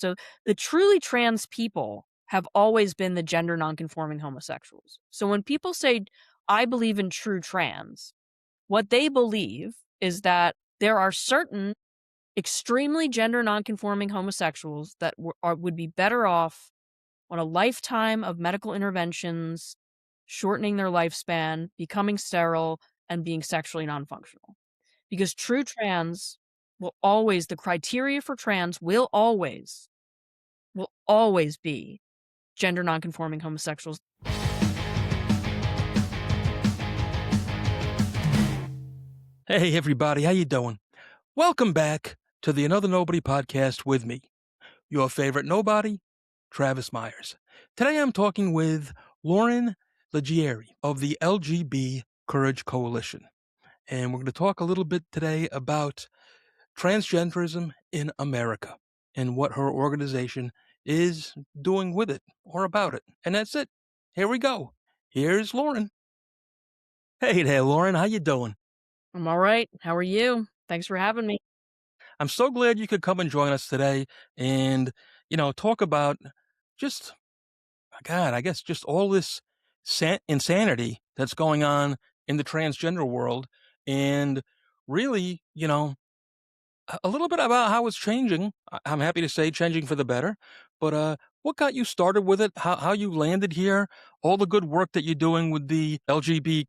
So the truly trans people have always been the gender nonconforming homosexuals. So when people say, I believe in true trans, what they believe is that there are certain extremely gender nonconforming homosexuals that would be better off on a lifetime of medical interventions, shortening their lifespan, becoming sterile, and being sexually non-functional. Because true trans will always the criteria for trans will always be gender nonconforming homosexuals. Hey everybody, how you doing? Welcome back to the Another Nobody podcast with me, your favorite nobody, Travis Myers. Today I'm talking with Lauren Leggieri of the LGB Courage Coalition, and we're going to talk a little bit today about transgenderism in America and what her organization is doing with it or about it. And that's it. Here we go. Here's Lauren. Hey there, Lauren. How you doing? I'm all right. How are you? Thanks for having me. I'm so glad you could come and join us today and, talk about just, God, I guess just all this insanity that's going on in the transgender world and really, a little bit about how it's changing. I'm happy to say changing for the better, but, what got you started with it? How you landed here? All the good work that you're doing with the LGB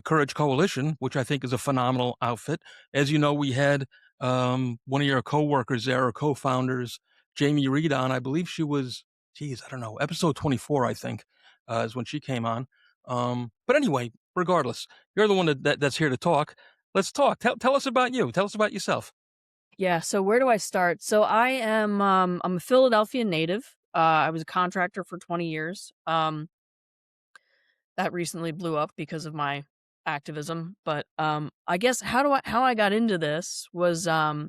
Courage Coalition, which I think is a phenomenal outfit. As you know, we had one of your co-workers there, or co-founders, Jamie Reed, on. I believe she was, geez, I don't know, episode 24, I think, is when she came on. But anyway, regardless, you're the one that's here to talk. Let's talk. Tell us about you. Tell us about yourself. Yeah, so where do I start? So I'm a Philadelphia native. I was a contractor for 20 years. That recently blew up because of my activism, but I guess how I got into this was I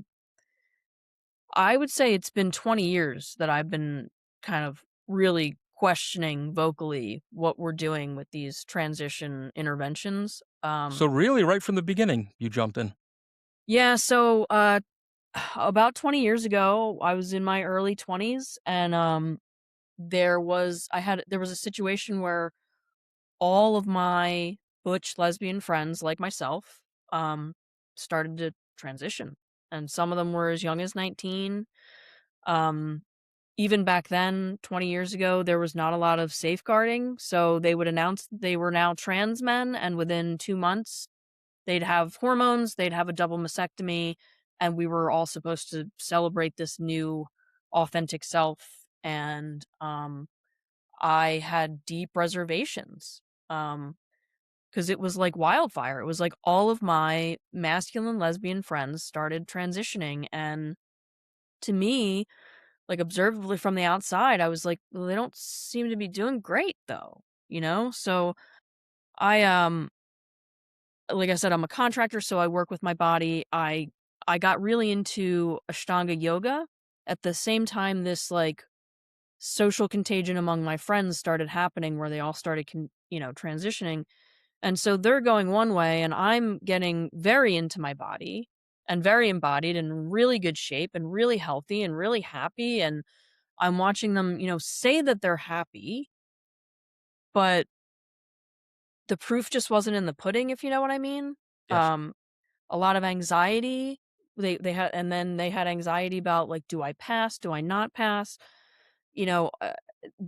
would say it's been 20 years that I've been kind of really questioning vocally what we're doing with these transition interventions. So really, right from the beginning, you jumped in. Yeah, so about 20 years ago, I was in my early 20s and there was a situation where all of my butch lesbian friends like myself um started to transition, and some of them were as young as 19. um Even back then, 20 years ago, there was not a lot of safeguarding, so they would announce they were now trans men, and within 2 months they'd have hormones, they'd have a double mastectomy, and we were all supposed to celebrate this new authentic self. And I had deep reservations. Because it was like wildfire. It was like all of my masculine lesbian friends started transitioning, and to me, like, observably from the outside, I was like, "Well, they don't seem to be doing great though," you know? So, I, like I said, I'm a contractor, so I work with my body. I got really into Ashtanga yoga. At the same time, this, like, social contagion among my friends started happening where they all started transitioning. And so they're going one way, and I'm getting very into my body and very embodied and in really good shape and really healthy and really happy. And I'm watching them, say that they're happy, but the proof just wasn't in the pudding, if you know what I mean. Yes. Um, a lot of anxiety. They had, and then they had anxiety about, like, do I pass? Do I not pass? You know,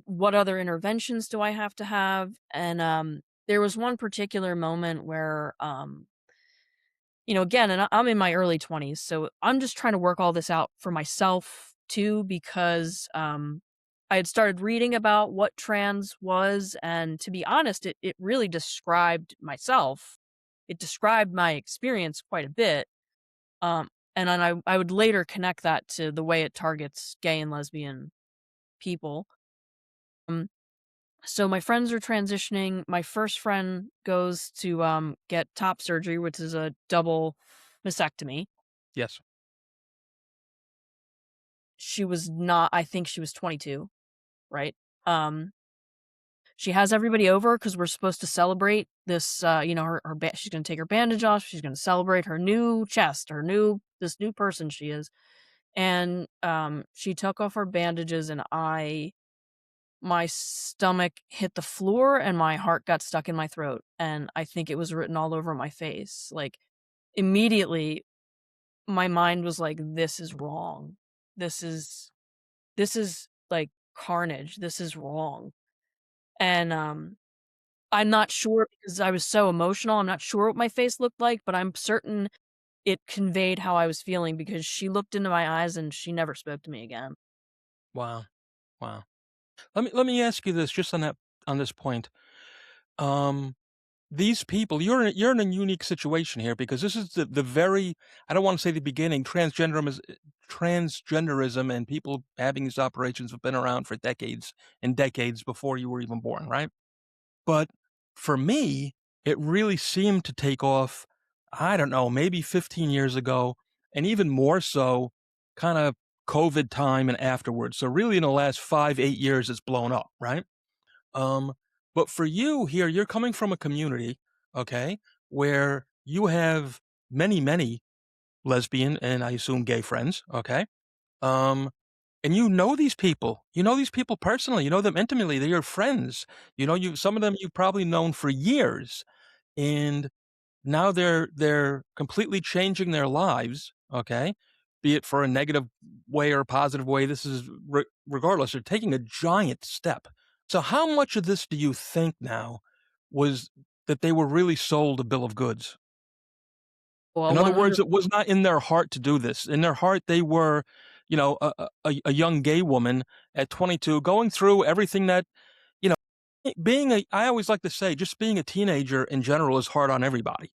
what other interventions do I have to have? And there was one particular moment where again, and I'm in my early 20s, so I'm just trying to work all this out for myself too, because I had started reading about what trans was, and to be honest, it really described myself. It described my experience quite a bit. Um, and then I would later connect that to the way it targets gay and lesbian people. Um, so my friends are transitioning. My first friend goes to get top surgery, which is a double mastectomy. Yes. She was not, I think she was 22, right? Um, she has everybody over because 'cause we're supposed to celebrate this, she's gonna take her bandage off, she's gonna celebrate her new chest, this new person she is. and, she took off our bandages, and my stomach hit the floor, and my heart got stuck in my throat, and I think it was written all over my face, like, immediately, my mind was like, "This is wrong. This is like, carnage. This is wrong." And, I'm not sure because I was so emotional, I'm not sure what my face looked like, but I'm certain it conveyed how I was feeling because she looked into my eyes and she never spoke to me again. Wow. Wow. Let me ask you this just on this point. Um, these people, you're in a unique situation here because this is the very, I don't want to say the beginning. Transgenderism and people having these operations have been around for decades and decades before you were even born, right? But for me, it really seemed to take off, I don't know, maybe 15 years ago, and even more so kind of COVID time and afterwards. So really in the last 5, 8 years, it's blown up, right? Um, but for you here, you're coming from a community, okay, where you have many, many lesbian and I assume gay friends, okay? Um, and you know these people. You know these people personally. You know them intimately. They're your friends. You know, some of them you've probably known for years. And now they're completely changing their lives, okay? Be it for a negative way or a positive way. This is regardless, they're taking a giant step. So how much of this do you think now was that they were really sold a bill of goods? Well, In other words, 100. it was not in their heart to do this. In their heart, they were, a young gay woman at 22 going through everything that, you know, I always like to say, just being a teenager in general is hard on everybody.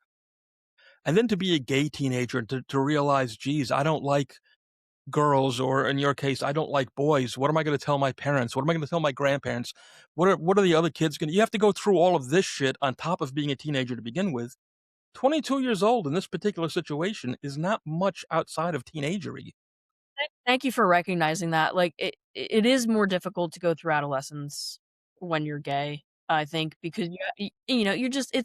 And then to be a gay teenager and to realize, geez, I don't like girls, or in your case, I don't like boys. What am I going to tell my parents? What am I going to tell my grandparents? What are the other kids going to, you have to go through all of this shit on top of being a teenager to begin with. 22 years old in this particular situation is not much outside of teenagery. Thank you for recognizing that. Like, it is more difficult to go through adolescence when you're gay, I think, because you're just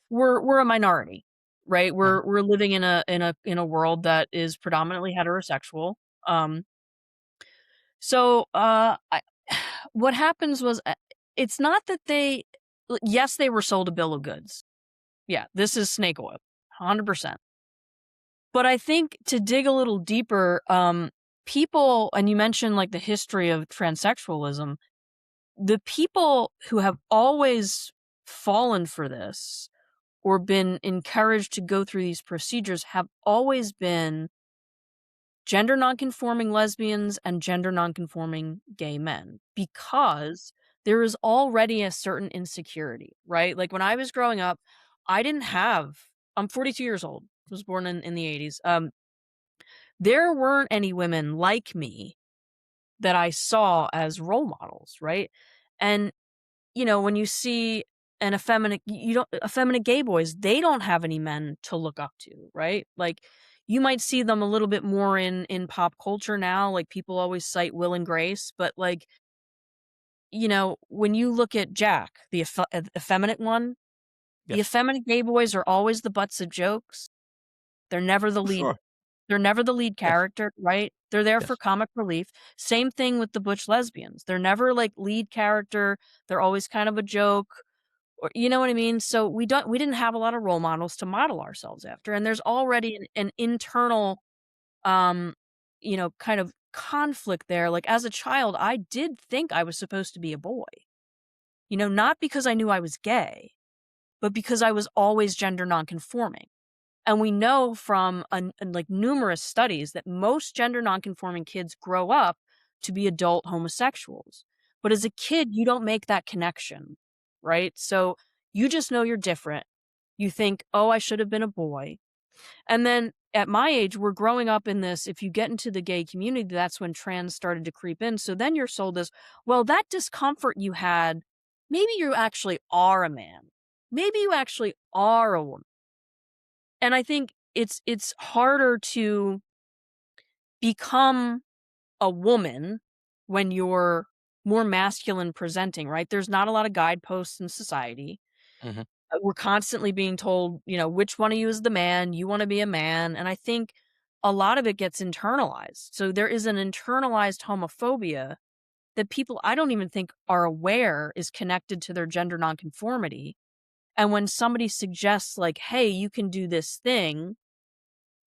we're a minority, right? Mhm. We're living in a world that is predominantly heterosexual. Um, I what happens was, it's not that yes, they were sold a bill of goods. Yeah, this is snake oil, 100%. But I think to dig a little deeper, people, and you mentioned like the history of transsexualism, the people who have always fallen for this or been encouraged to go through these procedures have always been gender nonconforming lesbians and gender nonconforming gay men because there is already a certain insecurity, right? Like when I was growing up, I didn't have, I'm 42 years old, was born in the 80s. There weren't any women like me that I saw as role models, right? And, when you see an effeminate you don't effeminate gay boys, they don't have any men to look up to, right? Like, you might see them a little bit more in pop culture now, like, people always cite Will and Grace, but, like, when you look at Jack, the effeminate one, the Yes, effeminate gay boys are always the butts of jokes. They're never the for lead sure. They're never the lead Yes, character, right? They're there for yes. comic relief. Same thing with the butch lesbians. They're never, like, lead character. They're always kind of a joke, or you know what I mean? So we didn't have a lot of role models to model ourselves after, and there's already an internal, um, kind of conflict there. Like, as a child, I did think I was supposed to be a boy, not because I knew I was gay, but because I was always gender nonconforming. And we know from like numerous studies that most gender nonconforming kids grow up to be adult homosexuals. But as a kid, you don't make that connection, right? So you just know you're different. You think, oh, I should have been a boy. And then at my age, we're growing up in this. If you get into the gay community, that's when trans started to creep in. So then you're sold as, well, that discomfort you had, maybe you actually are a man. Maybe you actually are a woman. And I think it's harder to become a woman when you're more masculine presenting, right? There's not a lot of guideposts in society. Mhm. We're constantly being told, which one of you is the man, you wanna be a man, and I think a lot of it gets internalized. So there is an internalized homophobia that people I don't even think are aware is connected to their gender nonconformity. And when somebody suggests like, "Hey, you can do this thing,"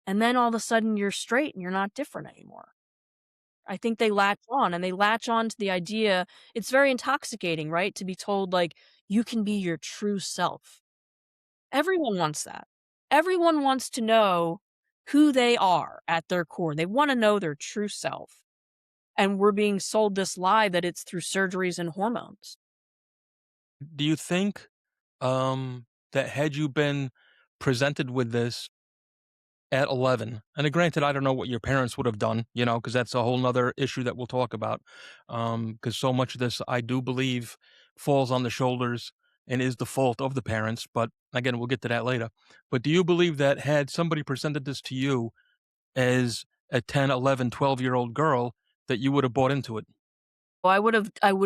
and then all of a sudden you're straight and you're not different anymore. I think they latch on and they latch on to the idea. It's very intoxicating, right? To be told like, "You can be your true self." Everyone wants that. Everyone wants to know who they are at their core. They wanna know their true self, and we're being sold this lie that it's through surgeries and hormones. Do you think, that had you been presented with this at 11, and granted, I don't know what your parents would have done, because that's a whole 'nother issue that we'll talk about, because so much of this, I do believe, falls on the shoulders and is the fault of the parents, but again, we'll get to that later. But do you believe that had somebody presented this to you as a 10, 11, 12-year-old girl, that you would have bought into it? So I would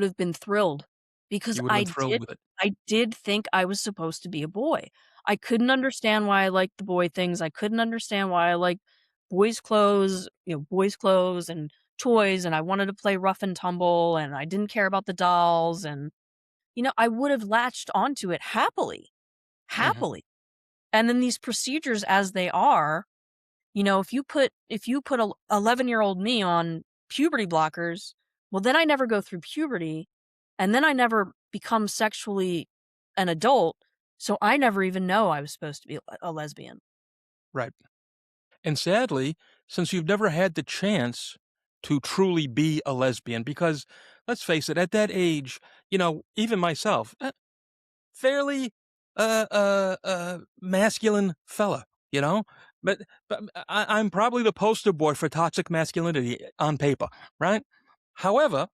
have been thrilled because You would have been I thrilled did with it. I did think I was supposed to be a boy. I couldn't understand why I liked the boy things. I couldn't understand why I liked boys' clothes and toys, and I wanted to play rough and tumble, and I didn't care about the dolls, and, I would have latched onto it happily, Mhm. happily. And then these procedures as they are, if you put a 11-year-old me on puberty blockers, well, then I never go through puberty, and then I never become sexually an adult, so I never even know I was supposed to be a lesbian. Right. And sadly, since you've never had the chance to truly be a lesbian, because let's face it, at that age, even myself, fairly masculine fella, you know, but I'm probably the poster boy for toxic masculinity on paper, right? However,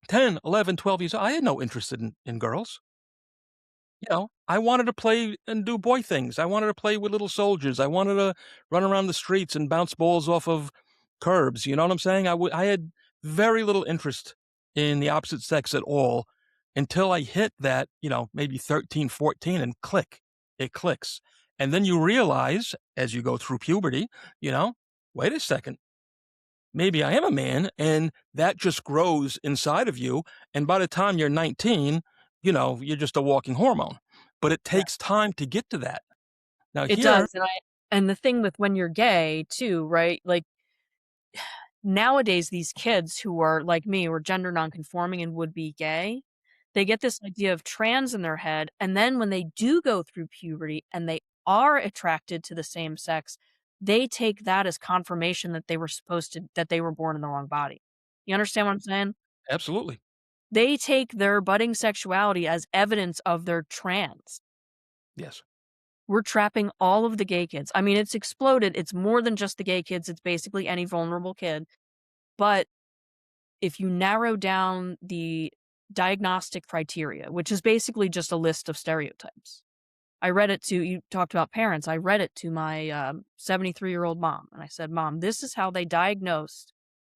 10, 11, 12 years old, I had no interest in girls. I wanted to play and do boy things. I wanted to play with little soldiers. I wanted to run around the streets and bounce balls off of curbs. You know what I'm saying? I had very little interest in the opposite sex at all until I hit that, maybe 13, 14, and it clicks. And then you realize as you go through puberty, you know, wait a second, maybe I am a man, and that just grows inside of you, and by the time you're 19, you're just a walking hormone, but it Yeah. takes time to get to that. Now It here does, and the thing with when you're gay too, right? Like, nowadays, these kids who are like me, or gender nonconforming and would be gay, they get this idea of trans in their head, and then when they do go through puberty and they are attracted to the same sex, they take that as confirmation that they were born in the wrong body. You understand what I'm saying? absolutely. They take their budding sexuality as evidence of their trans. Yes. We're trapping all of the gay kids. I mean, it's exploded. It's more than just the gay kids. It's basically any vulnerable kid. But if you narrow down the diagnostic criteria, which is basically just a list of stereotypes. I read it to you talked about parents. I read it to my 73-year-old mom. And I said, Mom, this is how they diagnosed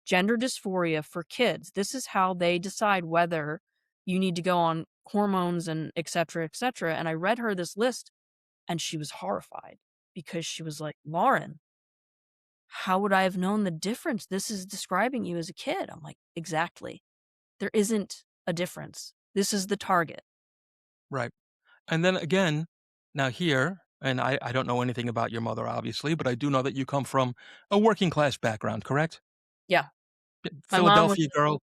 gender dysphoria for kids. This is how they decide whether you need to go on hormones and et cetera, et cetera. And I read her this list and she was horrified because she was like, Lauren, how would I have known the difference? This is describing you as a kid. I'm like, exactly. There isn't a difference. This is the target. Right. And then again, now here, and I don't know anything about your mother, obviously, but I do know that you come from a working class background, correct? Yeah. My mom was Philadelphia girl,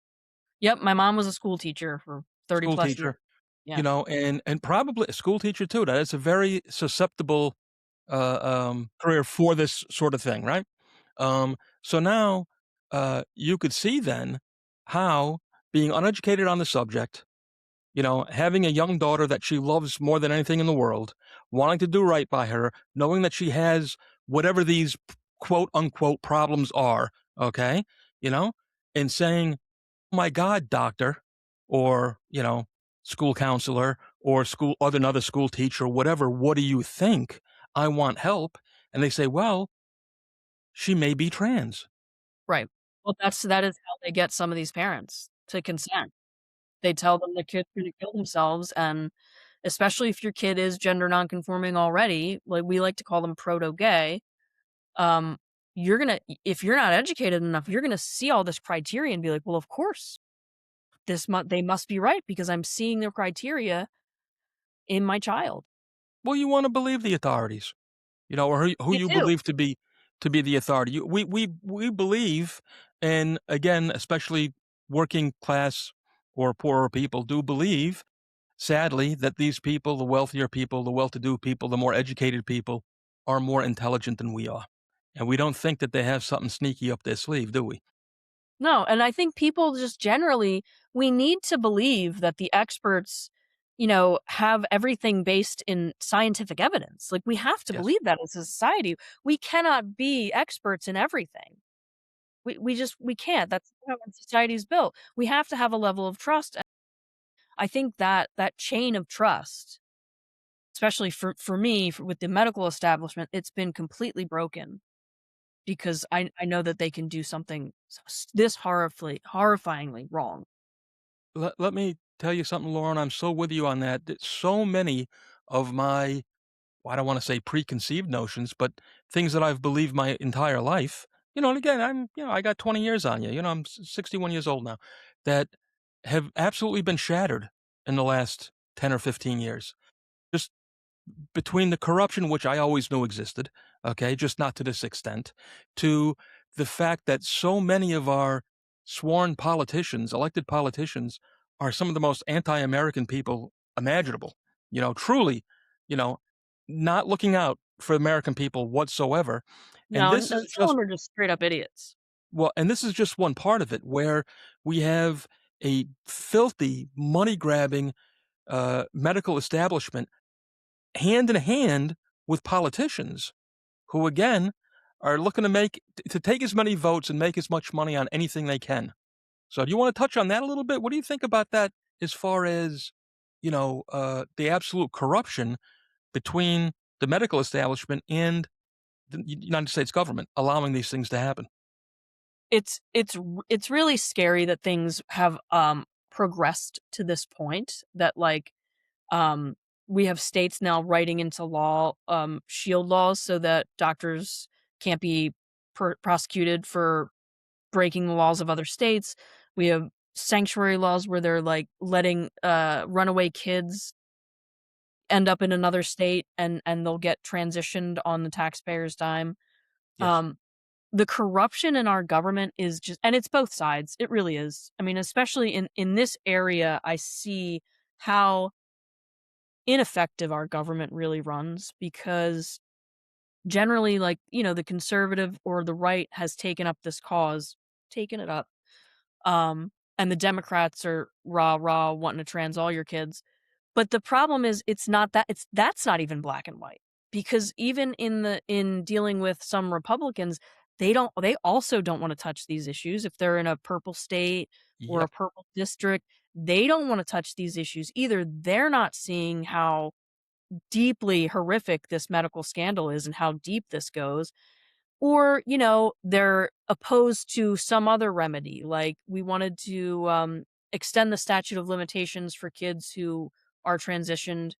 Yep, my mom was a school teacher for 30 school plus years. teacher, Yeah. and probably a school teacher too. That is a very susceptible career for this sort of thing, right? So now you could see then how being uneducated on the subject, having a young daughter that she loves more than anything in the world, wanting to do right by her, knowing that she has whatever these quote unquote problems are, okay, you know, and saying, my God, doctor, or, school counselor or another school teacher, whatever, what do you think? I want help. And they say, well, she may be trans. Right. Well, that is how they get some of these parents to consent. They tell them the kid's gonna kill themselves, and especially if your kid is gender nonconforming already, like, we like to call them proto-gay, um, if you're not educated enough, you're gonna see all this criteria and be like, "Well, of course, they must be right because I'm seeing the criteria in my child." Well, you wanna believe the authorities, or who You you do. believe to be the authority. We believe, and again, especially working class or poorer people do believe, sadly, that these people, the wealthier people, the well-to-do people, the more educated people, are more intelligent than we are, and we don't think that they have something sneaky up their sleeve, do we? No, and I think people just generally we need to believe that the experts, have everything based in scientific evidence. Like, we have to Yes. believe that as a society. We cannot be experts in everything. We can't. That's how our society's built. We have to have a level of trust. And I think that that chain of trust, especially for me, with the medical establishment, it's been completely broken because I know that they can do something this horrifyingly wrong. Let me tell you something, Lauren, I'm so with you on that so many of my, well, I don't wanna say preconceived notions, but things that I've believed my entire life, and again, I got 20 years on you, I'm 61 years old now, that have absolutely been shattered in the last 10 or 15 years. Just between the corruption, which I always knew existed, okay, just not to this extent, to the fact that so many of our sworn politicians, elected politicians, are some of the most anti-American people imaginable. Truly, you know, not looking out for American people whatsoever. And No, this and is some of just them are just straight up idiots. and this is just one part of it where we have a filthy, money grabbing medical establishment hand in hand with politicians who, again, are looking to take as many votes and make as much money on anything they can. So, do you want to touch on that a little bit? What do you think about that as far as the absolute corruption between the medical establishment and the United States government allowing these things to happen? It's really scary that things have, progressed to this point that, like, um, we have states now writing into law, shield laws so that doctors can't be prosecuted for breaking the laws of other states. We have sanctuary laws where they're, like, letting, runaway kids end up in another state and they'll get transitioned on the taxpayer's dime. Yes, Um, the corruption in our government is just and it's both sides, it really is. I mean, especially in this area, I see how ineffective our government really runs because generally, like, the conservative or the right has taken it up, and the Democrats are rah, rah, wanting to trans all your kids. But the problem is that's not even black and white because even in dealing with some Republicans, they also don't wanna touch these issues. If they're in a purple state or a yep. purple district, they don't wanna touch these issues either. They're not seeing how deeply horrific this medical scandal is and how deep this goes. Or, they're opposed to some other remedy, like, we wanted to, extend the statute of limitations for kids who are transitioned,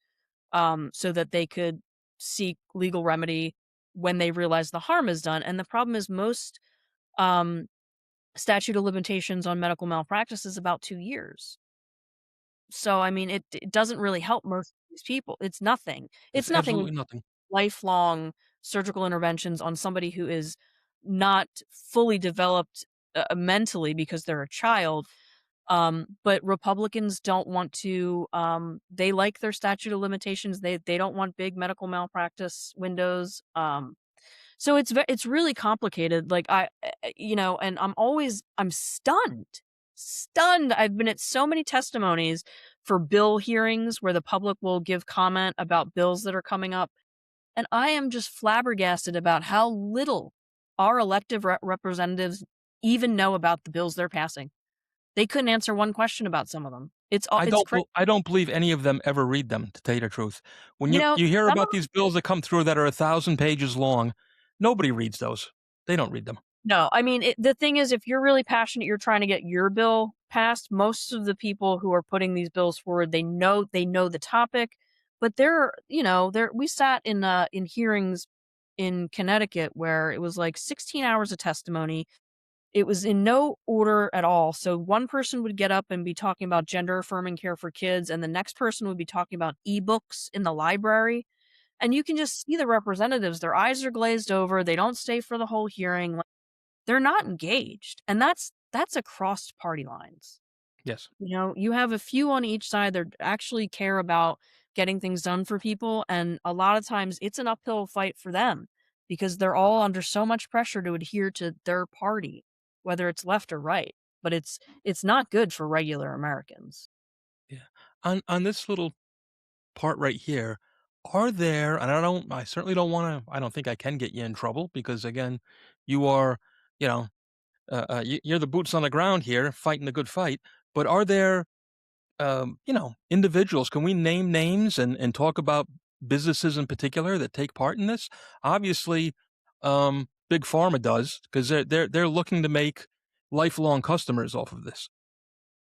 so that they could seek legal remedy when they realize the harm is done, and the problem is most, um, statute of limitations on medical malpractice is about 2 years. So, I mean, it doesn't really help most of these people. It's nothing. It's It's nothing absolutely nothing. lifelong surgical interventions on somebody who is not fully developed, mentally because they're a child. But Republicans don't want to. They like their statute of limitations. They don't want big medical malpractice windows. So it's really complicated. Like and I'm stunned. I've been at so many testimonies for bill hearings where the public will give comment about bills that are coming up and I am just flabbergasted about how little our elective representatives even know about the bills they're passing. They couldn't answer one question about some of them. It's crazy. I don't believe any of them ever read them, to tell you the truth. When You know, you hear some of about these bills that come through that are 1,000 pages long, nobody reads those. They don't read them. no, I mean, the thing is, if you're really passionate, you're trying to get your bill passed. Most of the people who are putting these bills forward, they know the topic, but we sat in hearings in Connecticut where it was like 16 hours of testimony. It was in no order at all. So one person would get up and be talking about gender affirming care for kids, and the next person would be talking about ebooks in the library. And you can just see the representatives, their eyes are glazed over, they don't stay for the whole hearing, like, they're not engaged, and that's across party lines. Yes. You know, you have a few on each side that actually care about getting things done for people, and a lot of times it's an uphill fight for them because they're all under so much pressure to adhere to their party, whether it's left or right. But it's not good for regular Americans. Yeah. On this little part right here, are there, and I certainly don't wanna, I don't think I can get you in trouble because, again, you are, you know, you're the boots on the ground here fighting the good fight, but are there, individuals, can we name names and talk about businesses in particular that take part in this? Obviously, Big Pharma does because they're looking to make lifelong customers off of this.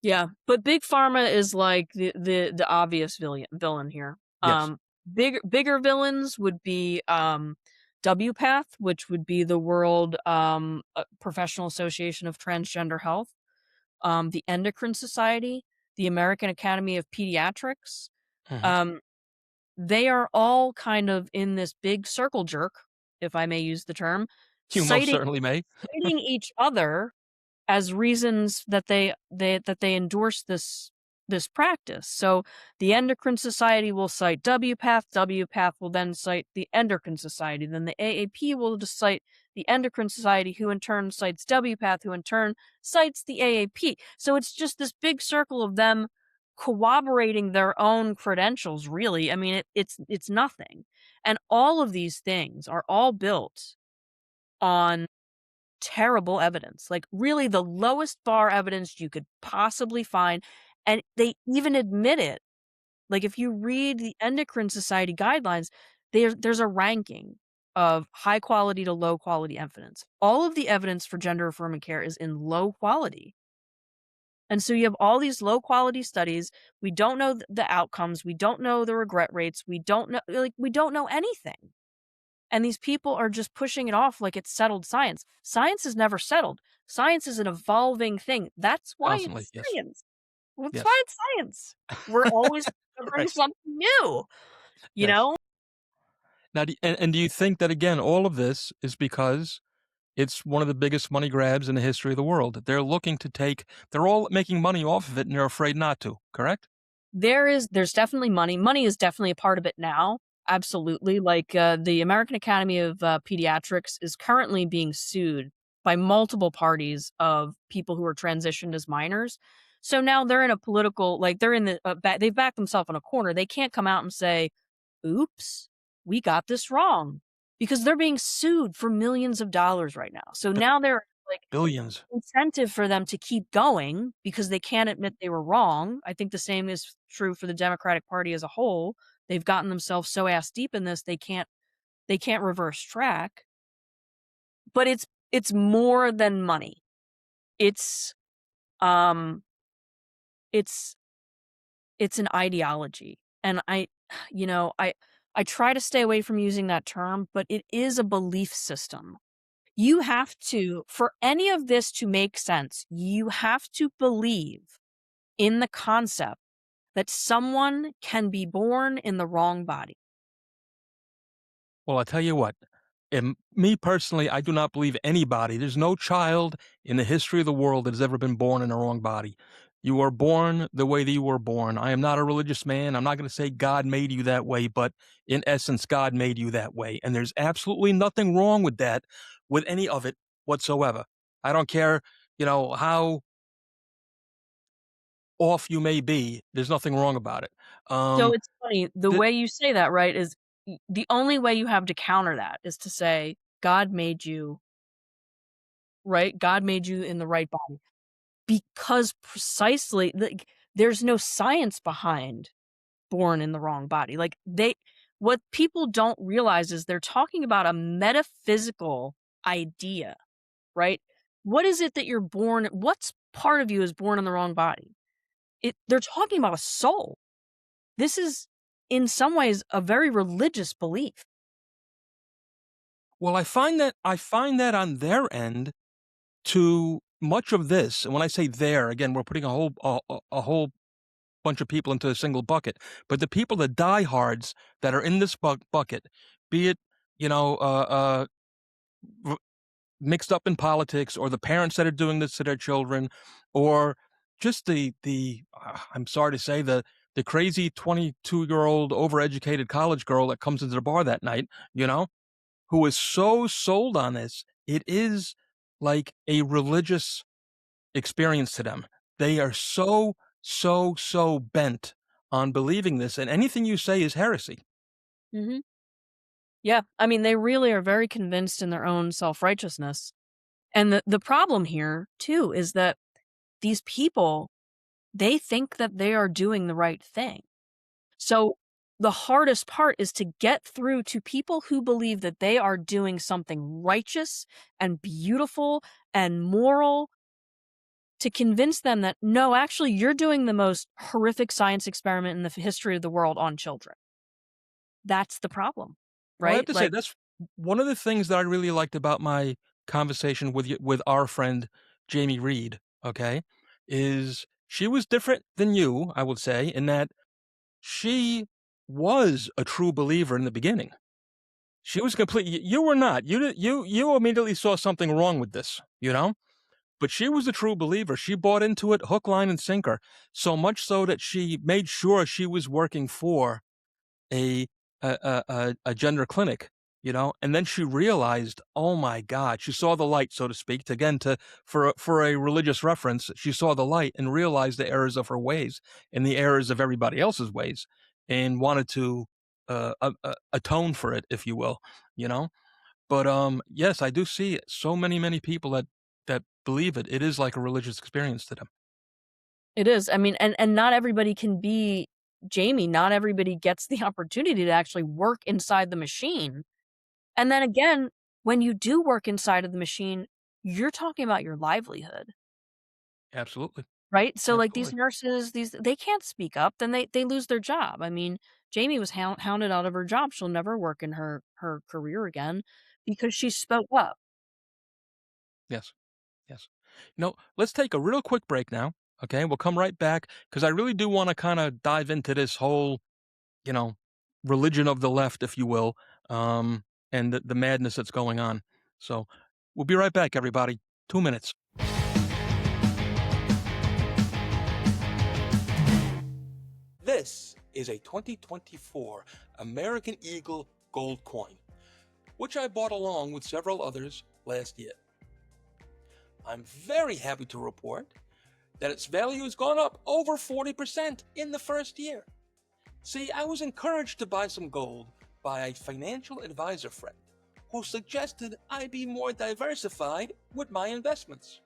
Yeah, but big pharma is like the obvious villain here. Yes. Bigger villains would be WPATH, which would be the World Professional Association of Transgender Health, the Endocrine Society, the American Academy of Pediatrics. Mhm. Um, they are all kind of in this big circle jerk, if I may use the term, You most citing certainly may. citing each other as reasons that they endorse this practice. So the Endocrine Society will cite WPATH, WPATH will then cite the Endocrine Society, then the AAP will just cite the Endocrine Society, who in turn cites WPATH, who in turn cites the AAP. So it's just this big circle of them corroborating their own credentials, really. I mean, it's nothing. And all of these things are all built on terrible evidence, like, really the lowest bar evidence you could possibly find, and they even admit it. Like, if you read the Endocrine Society guidelines, there's a ranking of high quality to low quality evidence. All of the evidence for gender affirming care is in low quality, and so you have all these low quality studies, we don't know the outcomes, we don't know the regret rates, we don't know anything. And these people are just pushing it off like it's settled science. Science is never settled. Science is an evolving thing. That's why Constantly, it's yes. science. That's Yes. why it's science. We're always discovering Right. something new, you Yes. know? Now and do you think that, again, all of this is because it's one of the biggest money grabs in the history of the world? They're all making money off of it, and they're afraid not to, correct? There's definitely money. Money is definitely a part of it now. Absolutely. Like the American Academy of Pediatrics is currently being sued by multiple parties of people who are transitioned as minors. So now they're in a political, like they're in the, they've backed themselves in a corner. They can't come out and say, oops, we got this wrong because they're being sued for millions of dollars right now. So B now they're like, billions. incentive for them to keep going because they can't admit they were wrong. I think the same is true for the Democratic Party as a whole. They've gotten themselves so ass deep in this they can't reverse track. But it's more than money. It's um it's it's an ideology. And I try to stay away from using that term, but it is a belief system. You have to, for any of this to make sense, you have to believe in the concept that someone can be born in the wrong body. Well, I tell you what, me personally, I do not believe anybody, there's no child in the history of the world that has ever been born in the wrong body. You are born the way that you were born. I am not a religious man. I'm not gonna say God made you that way, but in essence, God made you that way, and there's absolutely nothing wrong with that, with any of it whatsoever. I don't care, how off you may be, there's nothing wrong about it. So Um, it's funny, the the way you say that, right, is the only way you have to counter that is to say, God made you, right? God made you in the right body. Because precisely, like, there's no science behind born in the wrong body. Like, what people don't realize is they're talking about a metaphysical idea, right? What is it that you're born, what's part of you is born in the wrong body? They're talking about a soul. This is in some ways a very religious belief. Well, I find that on their end to much of this, and when I say "their," again, we're putting a whole bunch of people into a single bucket, but the people, the diehards that are in this bucket, be it, you know, r mixed up in politics, or the parents that are doing this to their children, or just I'm sorry to say, the crazy 22-year-old overeducated college girl that comes into the bar that night, who is so sold on this. It is like a religious experience to them. They are so, so, so bent on believing this, and anything you say is heresy. Mhm. Yeah, I mean, they really are very convinced in their own self-righteousness. And the problem here too is that these people, they think that they are doing the right thing. So the hardest part is to get through to people who believe that they are doing something righteous and beautiful and moral, to convince them that no, actually you're doing the most horrific science experiment in the history of the world on children. That's the problem, Well, I have right? to say Like, that's one of the things that I really liked about my conversation with our friend Jamie Reed, okay, is she was different than you, I would say, in that she was a true believer in the beginning. She was you were not. You immediately saw something wrong with this, But she was a true believer. She bought into it hook, line, and sinker, so much so that she made sure she was working for a a gender clinic, and then she realized, oh my God, she saw the light, so to speak. Again, for a religious reference, she saw the light and realized the errors of her ways and the errors of everybody else's ways, and wanted to atone for it, if you will, you know. But yes, I do see so many people that believe it. It is like a religious experience to them. it is. I mean, and not everybody can be Jamie. Not everybody gets the opportunity to actually work inside the machine. And then again, when you do work inside of the machine, you're talking about your livelihood, Absolutely, right? So like these absolutely. nurses, these they can't speak up, then they lose their job. I mean, Jamie was hounded out of her job. She'll never work in her career again because she spoke up. Yes. Yes. Let's take a real quick break now. Okay. We'll come right back because I really do want to kind of dive into this whole, you know, religion of the left, if you will, and the madness that's going on. So we'll be right back, everybody. 2 minutes. This is a 2024 American Eagle gold coin, which I bought along with several others last year. I'm very happy to report that its value has gone up over 40% in the first year. See, I was encouraged to buy some gold by a financial advisor friend who suggested I be more diversified with my investments.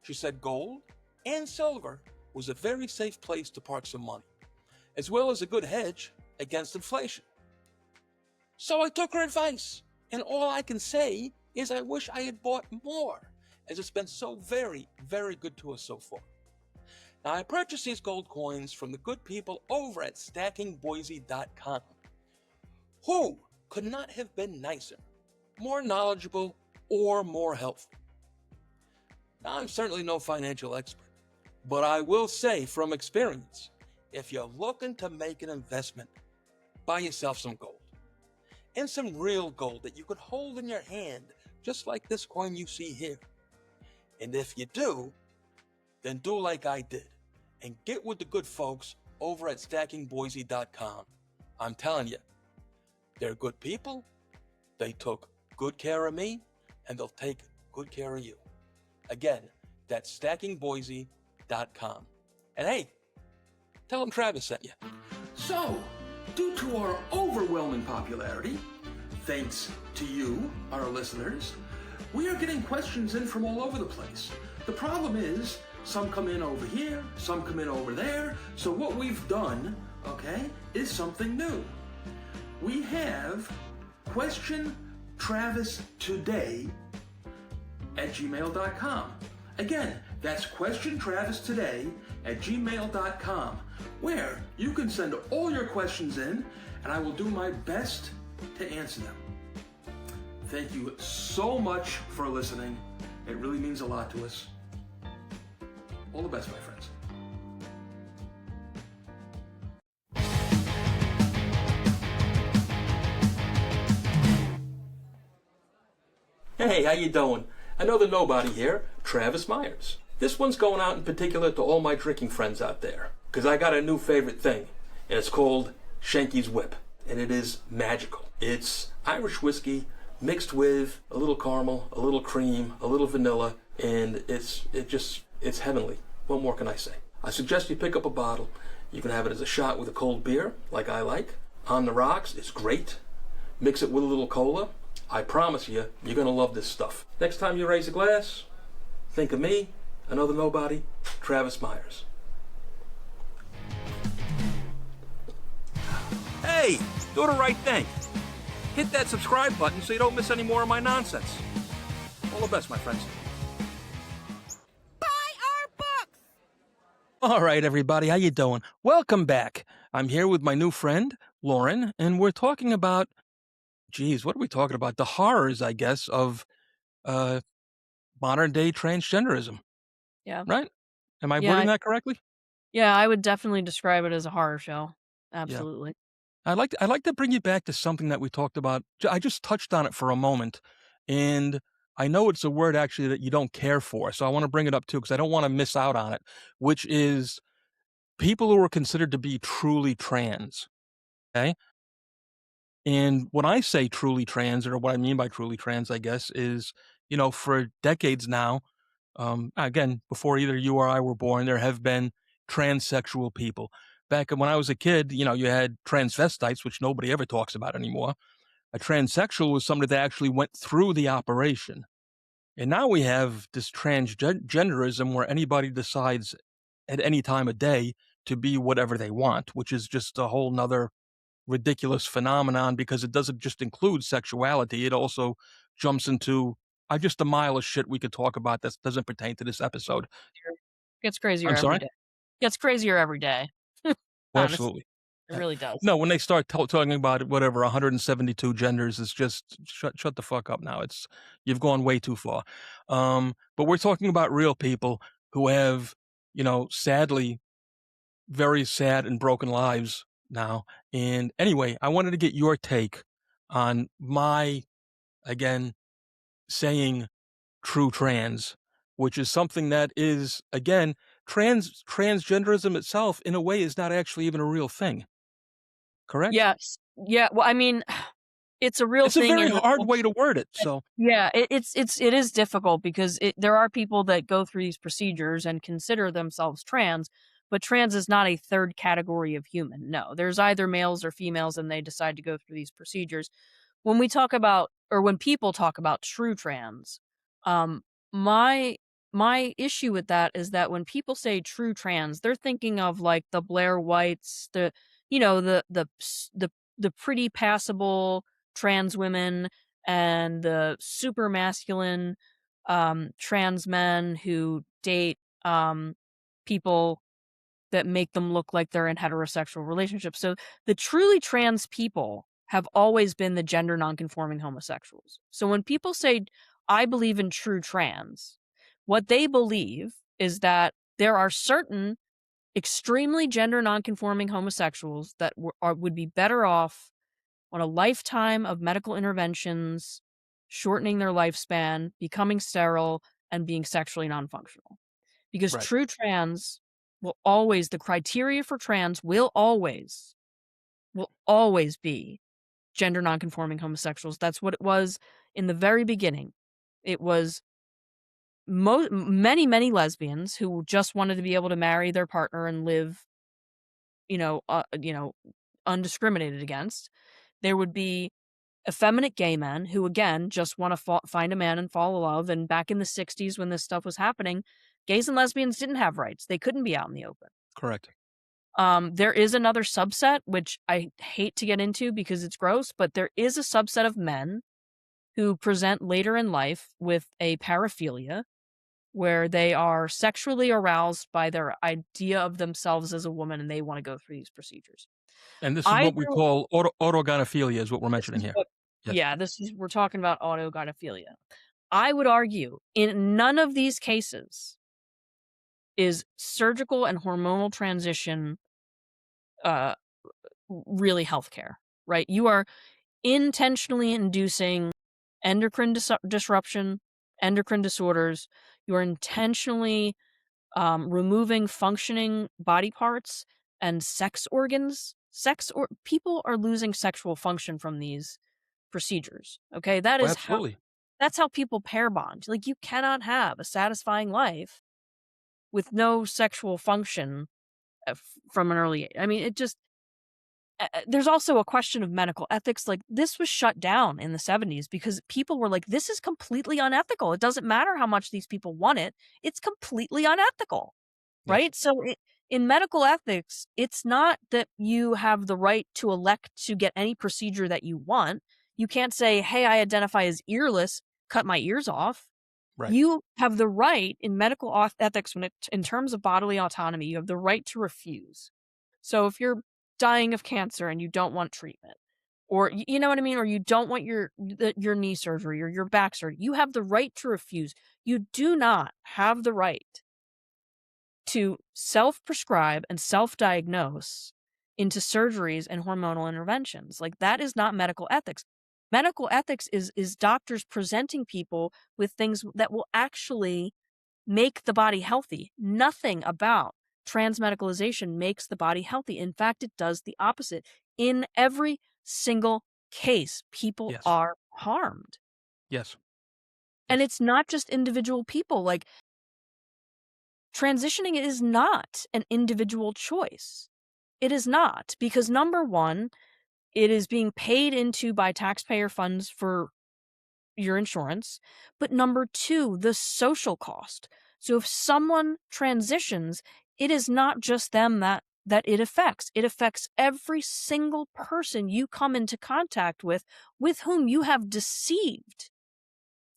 She said gold and silver was a very safe place to park some money, as well as a good hedge against inflation. So I took her advice, and all I can say is I wish I had bought more, as it's been so very, very good to us so far. Now, I purchased these gold coins from the good people over at stackingboise.com, who could not have been nicer, more knowledgeable, or more helpful. Now, I'm certainly no financial expert, but I will say from experience, if you're looking to make an investment, buy yourself some gold. And some real gold that you could hold in your hand, just like this coin you see here. And if you do, then do like I did and get with the good folks over at stackingboise.com. I'm telling you, they're good people, they took good care of me, and they'll take good care of you. Again, that's stackingboise.com. And hey, tell them Travis sent you. So, due to our overwhelming popularity, thanks to you, our listeners, we are getting questions in from all over the place. The problem is, some come in over here, some come in over there. So what we've done, okay, is something new. We have question Travis today at gmail.com. Again, that's question Travis today at gmail.com, where you can send all your questions in, and I will do my best to answer them. Thank you so much for listening. It really means a lot to us. All the best, my friends. Hey, how you doing? Another nobody here, Travis Myers. This one's going out in particular to all my drinking friends out there, because I got a new favorite thing, and it's called Shanky's Whip, and it is magical. It's Irish whiskey mixed with a little caramel, a little cream, a little vanilla, and it's heavenly. What more can I say? I suggest you pick up a bottle. You can have it as a shot with a cold beer, like I like. On the rocks, it's great. Mix it with a little cola. I promise you, you're gonna love this stuff. Next time you raise a glass, think of me, another nobody, Travis Myers. Hey, do the right thing. Hit that subscribe button so you don't miss any more of my nonsense. All the best, my friends. Buy our books! All right, everybody, how you doing? Welcome back. I'm here with my new friend, Lauren, and we're talking about, what are we talking about? The horrors, I guess, of modern day transgenderism, Yeah. right? Am I Yeah, wording that correctly? yeah, I would definitely describe it as a horror show. Yeah. Absolutely. I'd like to bring you back to something that we talked about. I just touched on it for a moment, and I know it's a word actually that you don't care for, so I want to bring it up too because I don't want to miss out on it, which is people who are considered to be truly trans. Okay. And when I say truly trans, or what I mean by truly trans, I guess, is, for decades now, again, before either you or I were born, there have been transsexual people. Back when I was a kid, you had transvestites, which nobody ever talks about anymore. A transsexual was somebody that actually went through the operation. And now we have this transgenderism where anybody decides at any time of day to be whatever they want, which is just a whole nother ridiculous phenomenon because it doesn't just include sexuality. It also jumps into just a mile of shit we could talk about that doesn't pertain to this episode. Gets crazier I'm every sorry? day. Gets crazier every day. Well, Honestly, absolutely. it really does. No, when they start talking about whatever 172 genders, it's just shut the fuck up now. You've gone way too far. But we're talking about real people who have, sadly, very sad and broken lives now. And anyway, I wanted to get your take on my, again, saying true trans, which is something that is, again, transgenderism itself in a way is not actually even a real thing. Correct? Yes. Yeah, well, I mean, it's a real It's a thing very in the hard sense way to word it. that So, yeah, it is difficult because there are people that go through these procedures and consider themselves trans, but trans is not a third category of human. No, there's either males or females, and they decide to go through these procedures. When we talk about or when people talk about true trans, um, my my issue with that is that when people say true trans, they're thinking of like the Blair Whites, the pretty passable trans women and the super masculine trans men who date people that make them look like they're in heterosexual relationships. So the truly trans people have always been the gender nonconforming homosexuals. So when people say, I believe in true trans, what they believe is that there are certain extremely gender nonconforming homosexuals that would be better off on a lifetime of medical interventions, shortening their lifespan, becoming sterile, and being sexually nonfunctional. Because right. the criteria for trans will always be gender nonconforming homosexuals. That's what it was in the very beginning. It was many lesbians who just wanted to be able to marry their partner and live, you know, uh, you know, undiscriminated against. There would be effeminate gay men who, again, just want to find a man and fall in love. And back in the 60s, when this stuff was happening, gays and lesbians didn't have rights. They couldn't be out in the open. Correct. There is another subset, which I hate to get into because it's gross, but there is a subset of men who present later in life with a paraphilia where they are sexually aroused by their idea of themselves as a woman and they want to go through these procedures. And this is what we Either call autogynephilia is what we're this mentioning is here. what Yes. Yeah, we're talking about autogynephilia. I would argue in none of these cases is surgical and hormonal transition uh really healthcare, right? You are intentionally inducing endocrine disruption, endocrine disorders. You are intentionally removing functioning body parts and sex organs. People are losing sexual function from these procedures. Okay, Oh, absolutely. that's how people pair bond. Like you cannot have a satisfying life with no sexual function from an early age. I mean, it just there's also a question of medical ethics. Like this was shut down in the 70s because people were like, this is completely unethical. It doesn't matter how much these people want it. It's completely unethical. Yes. Right? So in medical ethics, it's not that you have the right to elect to get any procedure that you want. You can't say, "Hey, I identify as earless, cut my ears off." Right. You have the right in medical ethics in terms of bodily autonomy, you have the right to refuse. So if you're dying of cancer and you don't want treatment, or you know what I mean, or you don't want your knee surgery or your back surgery, you have the right to refuse. You do not have the right to self-prescribe and self-diagnose into surgeries and hormonal interventions. Like that is not medical ethics. Medical ethics is doctors presenting people with things that will actually make the body healthy. Nothing about transmedicalization makes the body healthy. In fact, it does the opposite. In every single case, people Yes. are harmed. Yes. And Yes. it's not just individual people. Like transitioning is not an individual choice. It is not, because number one, it is being paid into by taxpayer funds for your insurance. But number two, the social cost. So if someone transitions, it is not just them that it affects. It affects every single person you come into contact with whom you have deceived.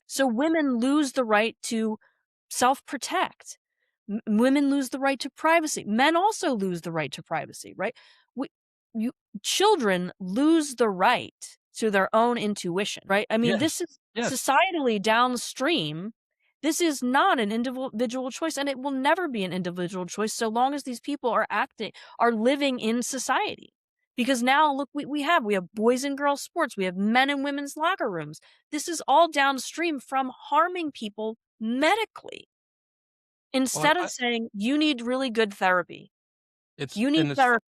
So women lose the right to self-protect. Women lose the right to privacy. Men also lose the right to privacy, right? We, you, children lose the right to their own intuition, right? I mean, Yes. this is Yes. societally downstream. This is not an individual choice, and it will never be an individual choice so long as these people are living in society. Because now, look, we have boys and girls sports, we have men and women's locker rooms. This is all downstream from harming people medically. Well, Instead of saying, "You need really good therapy. it's You need and it's therapy."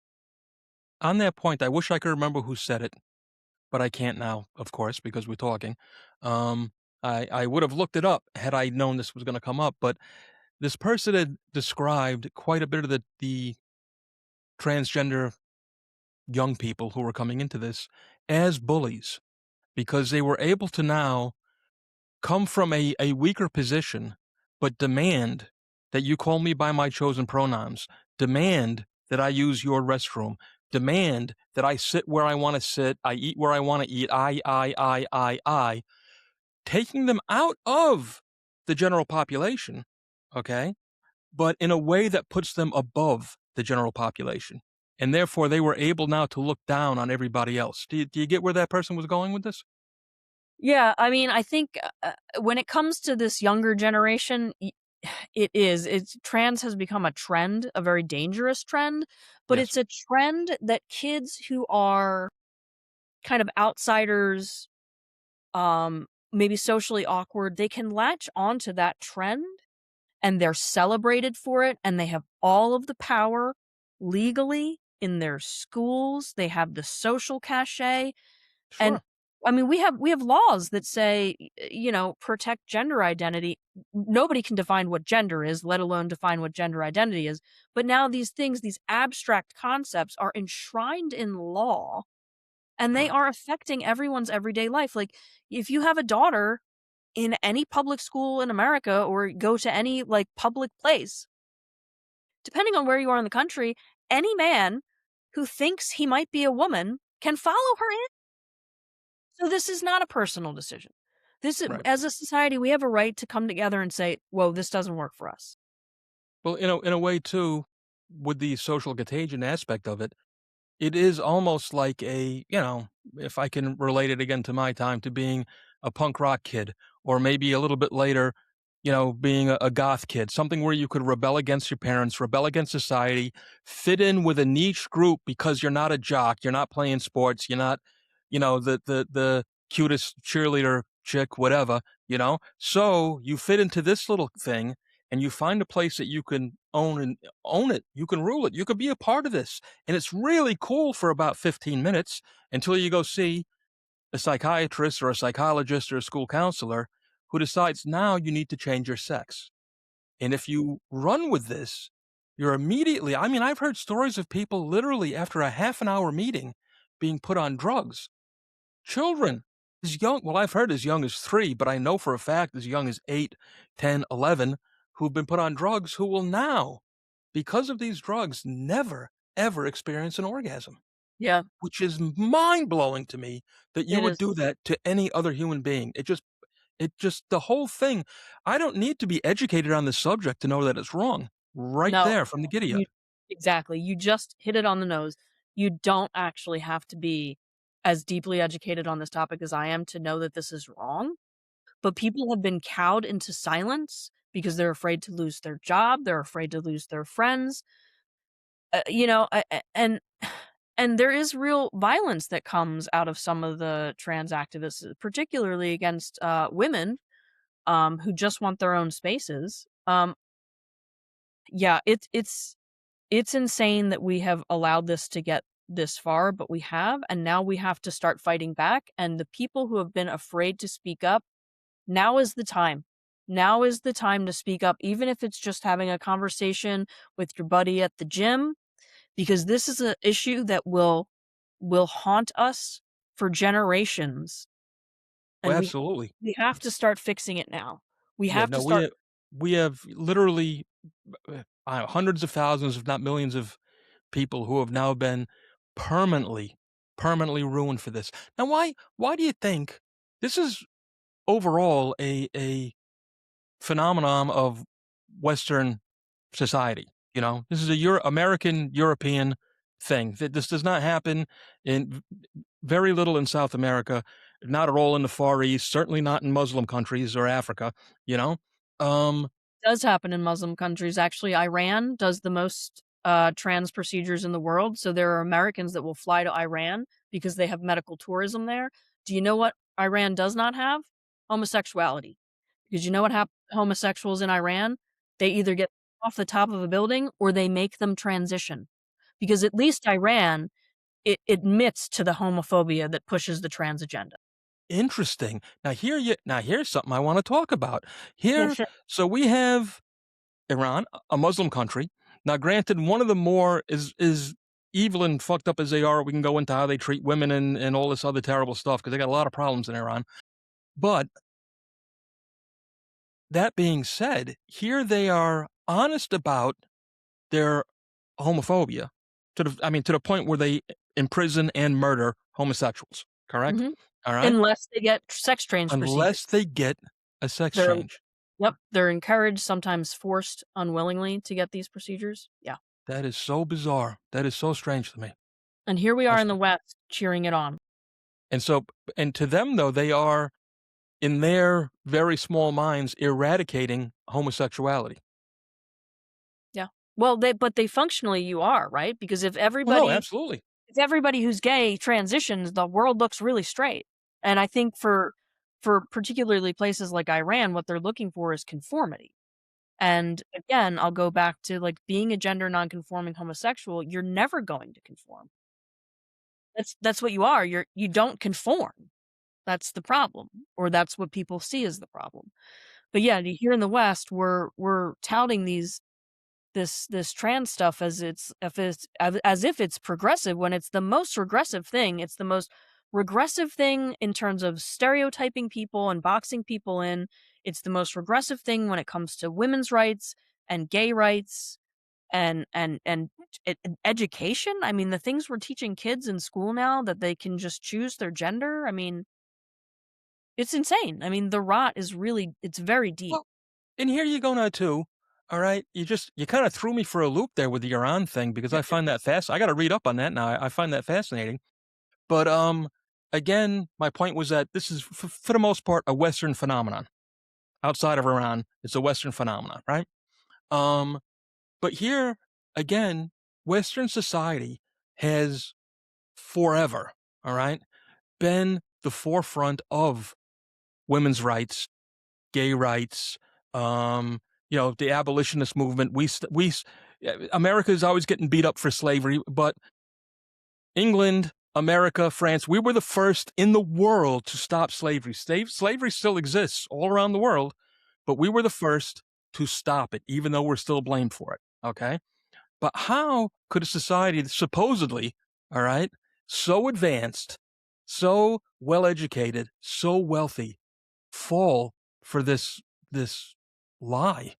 on that point. I wish I could remember who said it, but I can't now, of course, because we're talking. Um, I would have looked it up had I known this was going to come up. But this person had described quite a bit of the transgender young people who were coming into this as bullies because they were able to now come from a weaker position, but demand that you call me by my chosen pronouns, demand that I use your restroom, demand that I sit where I want to sit, I eat where I want to eat, I, taking them out of the general population, okay, but in a way that puts them above the general population. And therefore, they were able now to look down on everybody else. Do you get where that person was going with this? Yeah, I mean, I think, when it comes to this younger generation, trans has become a trend, a very dangerous trend, but Yes, it's a trend that kids who are kind of outsiders, maybe socially awkward, they can latch onto that trend, and they're celebrated for it, and they have all of the power legally in their schools, they have the social cachet, and sure. I mean, we have laws that say, protect gender identity. Nobody can define what gender is, let alone define what gender identity is. But now these things, these abstract concepts are enshrined in law and they Correct. are affecting everyone's everyday life. Like if you have a daughter in any public school in America or go to any like public place, depending on where you are in the country, any man who thinks he might be a woman can follow her in. So this is not a personal decision. Right. As a society, we have a right to come together and say, "Whoa, this doesn't work for us." Well, in a way too, with the social contagion aspect of it, it is almost like a, if I can relate it again to my time, to being a punk rock kid, or maybe a little bit later, being a goth kid, something where you could rebel against your parents, rebel against society, fit in with a niche group because you're not a jock, you're not playing sports, you're not, the cutest cheerleader chick, whatever, So you fit into this little thing and you find a place that you can own it. You can rule it. You could be a part of this. And it's really cool for about 15 minutes until you go see a psychiatrist or a psychologist or a school counselor who decides now you need to change your sex. And if you run with this, you're immediately, I mean, I've heard stories of people literally after a half an hour meeting being put on drugs. Children as young, well, I've heard as young as 3, but I know for a fact as young as 8, 10, 11, who've been put on drugs who will now, because of these drugs, never, ever experience an orgasm, Yeah, which is mind blowing to me that you it would is. do that to any other human being. The whole thing, I don't need to be educated on the subject to know that it's wrong. Right No, there from the giddy up. you exactly, you just hit it on the nose. You don't actually have to be as deeply educated on this topic as I am to know that this is wrong, but people have been cowed into silence because they're afraid to lose their job, they're afraid to lose their friends, and there is real violence that comes out of some of the trans activists, particularly against, women, who just want their own spaces. Yeah, it's insane that we have allowed this to get this far, but we have, and now we have to start fighting back, and the people who have been afraid to speak up, now is the time. Now is the time to speak up, even if it's just having a conversation with your buddy at the gym, because this is an issue that will haunt us for generations, Oh, and absolutely. we have to start fixing it now. We Yeah, have to no, start. we have literally hundreds of thousands, if not millions of people who have now been permanently, permanently ruined for this. Now, why do you think this is overall a phenomenon of Western society? This is a American European thing. This does not happen in very little in South America, not at all in the Far East, certainly not in Muslim countries or Africa. You know, um, Does happen in Muslim countries, actually. Iran does the most, trans procedures in the world, so there are Americans that will fly to Iran because they have medical tourism there. Do you know what Iran does not have? Homosexuality. Because you know what homosexuals in Iran? They either get off the top of a building or they make them transition. Because at least Iran, it admits to the homophobia that pushes the trans agenda. Interesting. Now here's something I want to talk about. Here, so we have Iran, a Muslim country. Now, granted, one of the more is evil and fucked up as they are. We can go into how they treat women and all this other terrible stuff because they got a lot of problems in Iran. But that being said, here they are honest about their homophobia to the point where they imprison and murder homosexuals. Correct? Mhm. All right. Unless they get sex change procedures. Unless they get a sex They're change. Yep, they're encouraged, sometimes forced unwillingly to get these procedures. Yeah. That is so bizarre. That is so strange to me. And here we So are in the strange. West cheering it on. And so, and to them though, they are in their very small minds eradicating homosexuality. Yeah. Well, they functionally you are, right? Because Well, no, absolutely. if everybody who's gay transitions, the world looks really straight. And I think for particularly places like Iran, what they're looking for is conformity. And again, I'll go back to like being a gender nonconforming homosexual, you're never going to conform. That's what you are. You don't conform. That's the problem, or that's what people see as the problem. But yeah, here in the West, we're touting this trans stuff as if it's progressive when it's the most regressive thing. It's the most regressive thing in terms of stereotyping people and boxing people in. It's the most regressive thing when it comes to women's rights and gay rights and education. I mean, the things we're teaching kids in school now that they can just choose their gender. I mean, it's insane. I mean, the rot is it's very deep. Well, and here you go now too. All right. You kind of threw me for a loop there with the Iran thing because I find that I got to read up on that now. I find that fascinating. But again, my point was that this is, for the most part, a Western phenomenon. Outside of Iran, it's a Western phenomenon, right? Um, but here, again, Western society has forever, all right, been the forefront of women's rights, gay rights, the abolitionist movement. America is always getting beat up for slavery, but England, America, France, we were the first in the world to stop slavery. Slavery still exists all around the world, but we were the first to stop it, even though we're still blamed for it. Okay. But how could a society supposedly, all right, so advanced, so well educated, so wealthy, fall for this lie?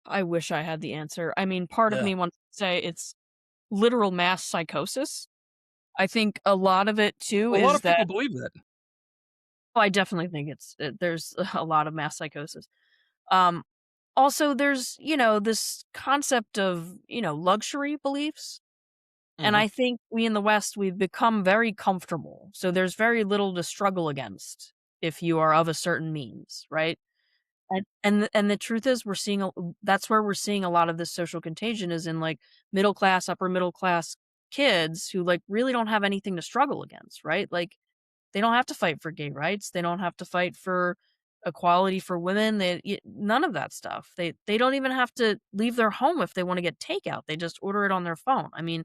I wish I had the answer. I mean, part of Yeah. me wants to say it's literal mass psychosis. I think a lot of it too A lot is of people that believe that. I definitely think there's a lot of mass psychosis. Um, Also, there's, this concept of, luxury beliefs. And Hmm. I think we in the West, we've become very comfortable. So there's very little to struggle against if you are of a certain means, right? And the truth is that's where we're seeing a lot of this social contagion is in like middle class, upper middle class kids who like really don't have anything to struggle against, right? Like they don't have to fight for gay rights. They don't have to fight for equality for women. None of that stuff. They don't even have to leave their home if they want to get takeout. They just order it on their phone. I mean,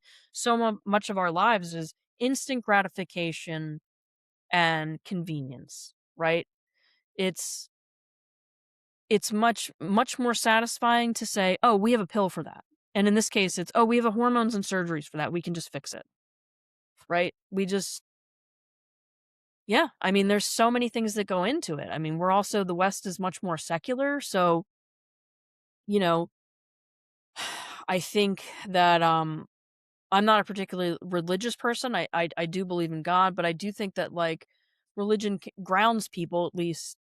much of our lives is instant gratification and convenience, right? It's it's much more satisfying to say, "Oh, we have a pill for that." And in this case, it's, "Oh, we have a hormones and surgeries for that. We can just fix it." Right? Yeah, I mean, there's so many things that go into it. I mean, the West is much more secular, so, you know, I think that, I'm not a particularly religious person. I do believe in God, but I do think that, like, religion grounds people, at least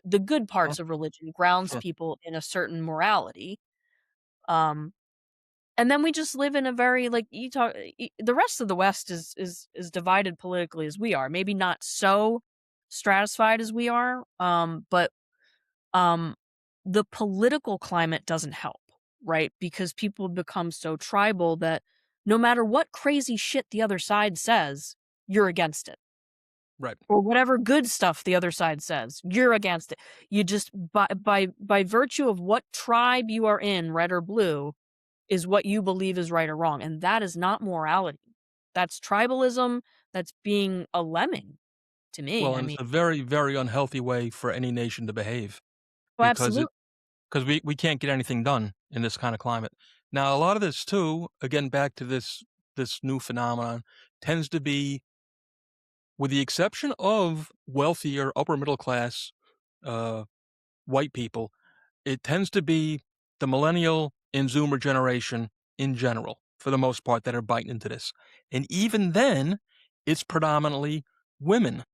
the good Huh? parts of religion grounds Sure. people in a certain morality. Um, and then we just live in a very, like, the rest of the West is divided politically as we are. Maybe not so stratified as we are, but um, the political climate doesn't help, right? Because people become so tribal that no matter what crazy shit the other side says, you're against it. Right. Or whatever good stuff the other side says, you're against it. You just by virtue of what tribe you are in, red or blue, is what you believe is right or wrong, and that is not morality. That's tribalism, that's being a lemming to me. Well, I and it's mean, a very, very unhealthy way for any nation to behave oh, because absolutely. we can't get anything done in this kind of climate. Now, a lot of this too, again, back to this new phenomenon, tends to be, with the exception of wealthier upper middle class uh, white people, it tends to be the millennial and Zoomer generation in general, for the most part, that are biting into this. And even then, it's predominantly women.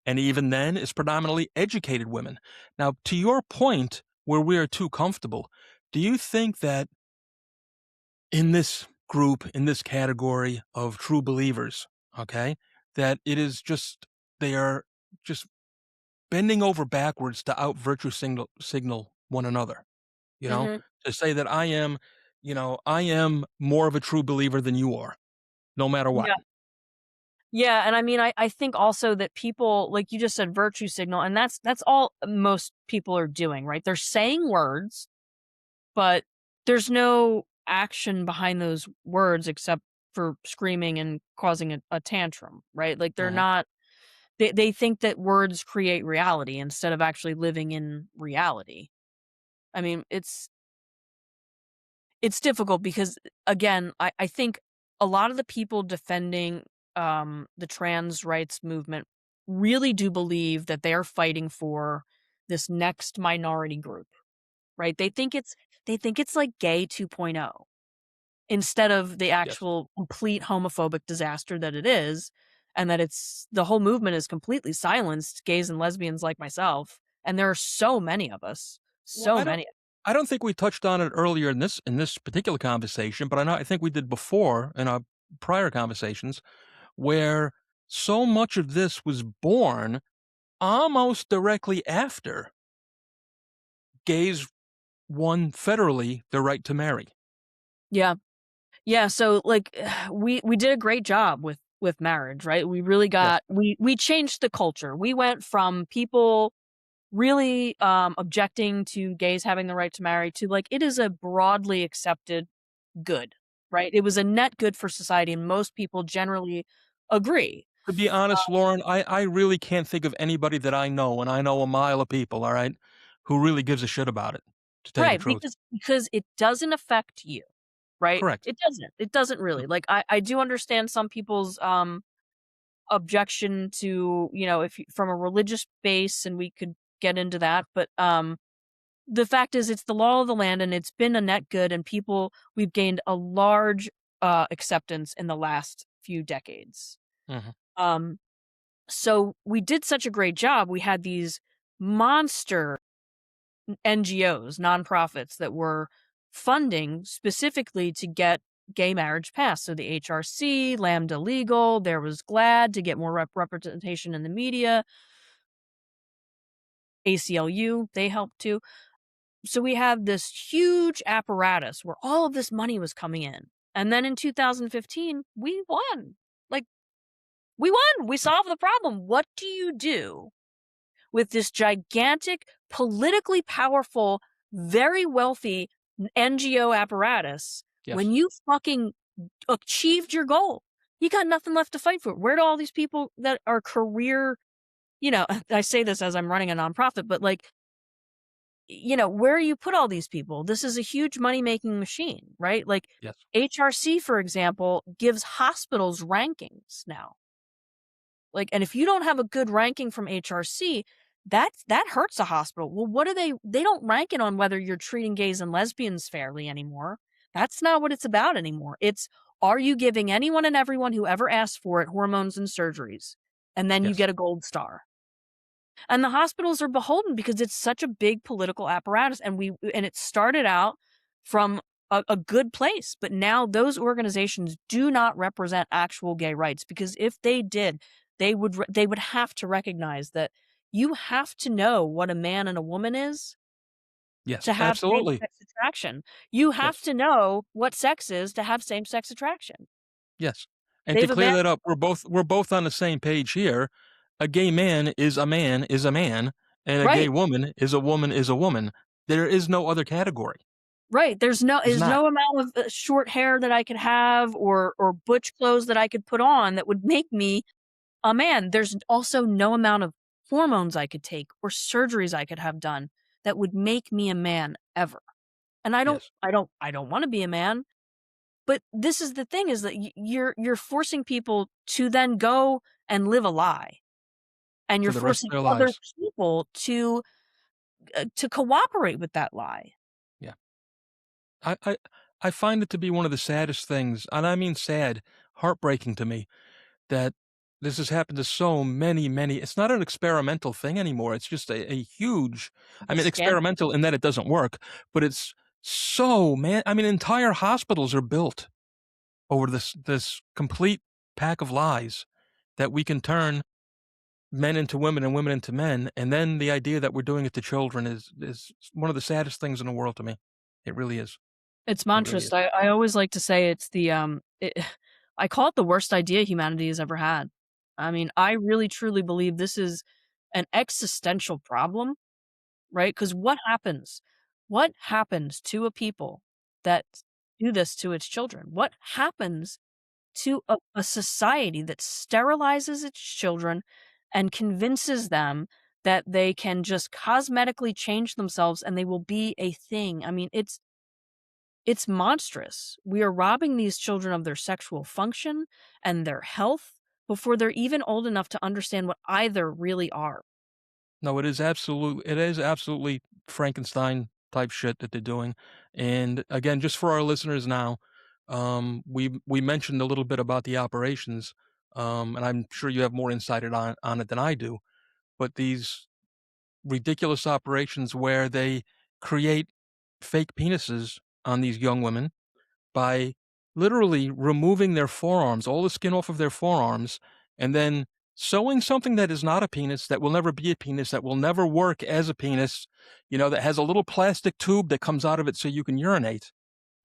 And even then, it's predominantly educated women. Now, to your point, where we are too comfortable, do you think that in this group, in this category of true believers, okay, that it is just, they are just bending over backwards to out virtue signal one another, you know, Mhm. to say that I am more of a true believer than you are, no matter what. Yeah. Yeah, and I mean, I think also that people, like you just said, virtue signal, and that's all most people are doing, right? They're saying words, but there's no action behind those words except for screaming and causing a tantrum, right? Like they're Mhm. not they think that words create reality instead of actually living in reality. I mean, it's difficult because, again, I think a lot of the people defending, the trans rights movement really do believe that they are fighting for this next minority group, right? They think it's like gay 2.0 instead of the Yes. actual complete homophobic disaster that it is, and that the whole movement is completely silenced gays and lesbians like myself, and there are so many of us, Well, so many. I don't think we touched on it earlier in this particular conversation, but I think we did before in our prior conversations where so much of this was born almost directly after gays won federally the right to marry. Yeah. Yeah, so, like, we did a great job with marriage, right? We really Yes. got we changed the culture. We went from people really, objecting to gays having the right to marry to, like, it is a broadly accepted good, right? It was a net good for society, and most people generally agree. To be honest, Lauren, I really can't think of anybody that I know, and I know a mile of people, all right, who really gives a shit about it, to tell you the Right, truth. because it doesn't affect you, right? Correct. It doesn't No. really. Like, I do understand some people's, objection to, if you from a religious base, and we could get into that, but, the fact is it's the law of the land, and it's been a net good, and we've gained a large, acceptance in the last few decades. Mhm. Um, so we did such a great job, we had these monster NGOs, nonprofits that were funding specifically to get gay marriage passed. So the HRC, Lambda Legal, there was GLAD to get more representation in the media, ACLU, they helped too. So we have this huge apparatus where all of this money was coming in. And then in 2015, we won. Like, we won. We solved the problem. What do you do with this gigantic, politically powerful, very wealthy NGO apparatus when Yes. you fucking achieved your goal? You got nothing left to fight for. Where do all these people that are career, I say this as I'm running a nonprofit, but like, where you put all these people? This is a huge money making machine, right? Like Yes. HRC, for example, gives hospitals rankings now. Like, and if you don't have a good ranking from HRC, that hurts a hospital. Well, what do they don't rank it on whether you're treating gays and lesbians fairly anymore. That's not what it's about anymore. It's, are you giving anyone and everyone who ever asked for it hormones and surgeries? And then you Yes. get a gold star. And the hospitals are beholden because it's such a big political apparatus, and it started out from a good place, but now those organizations do not represent actual gay rights, because if they did, they would have to recognize that you have to know what a man and a woman is Yes. to have Absolutely. same-sex attraction. You have Yes. to know what sex is to have same-sex attraction. Yes. And to They've clear that abandoned. up, we're both on the same page here. A gay man is a man is a man, and a gay Right. woman is a woman is a woman. There is no other category. Right, there's no There's there's not. no amount of, short hair that I could have, or butch clothes that I could put on that would make me a man. There's also no amount of hormones I could take or surgeries I could have done that would make me a man ever. And I don't Yes. I don't I don't wanna be a man, but this is the thing, is that you're forcing people to then go and live a lie, and you're For the rest forcing of their other lives. people to cooperate with that lie. Yeah. I I I find it to be one of the saddest things, and I mean sad, heartbreaking to me, that this has happened to so many, many. It's not an experimental thing anymore. It's just a huge, I The mean, scandal. experimental in that it doesn't work, but it's so, man, I mean, entire hospitals are built over this complete pack of lies that we can turn men into women and women into men, and then the idea that we're doing it to children is one of the saddest things in the world to me. It really is. It's It really monstrous. is. I always like to say it's I call it the worst idea humanity has ever had. I mean, I really truly believe this is an existential problem, right? Because what happens? What happens to a people that do this to its children? What happens to a society that sterilizes its children and convinces them that they can just cosmetically change themselves and they will be a thing? I mean, it's monstrous. We are robbing these children of their sexual function and their health before they're even old enough to understand what either really are. No, it is absolutely Frankenstein type shit that they're doing. And again, just for our listeners now, we mentioned a little bit about the operations, and I'm sure you have more insight on it than I do. But these ridiculous operations where they create fake penises on these young women by literally removing their forearms, all the skin off of their forearms, and then sewing something that is not a penis, that will never be a penis, that will never work as a penis, that has a little plastic tube that comes out of it so you can urinate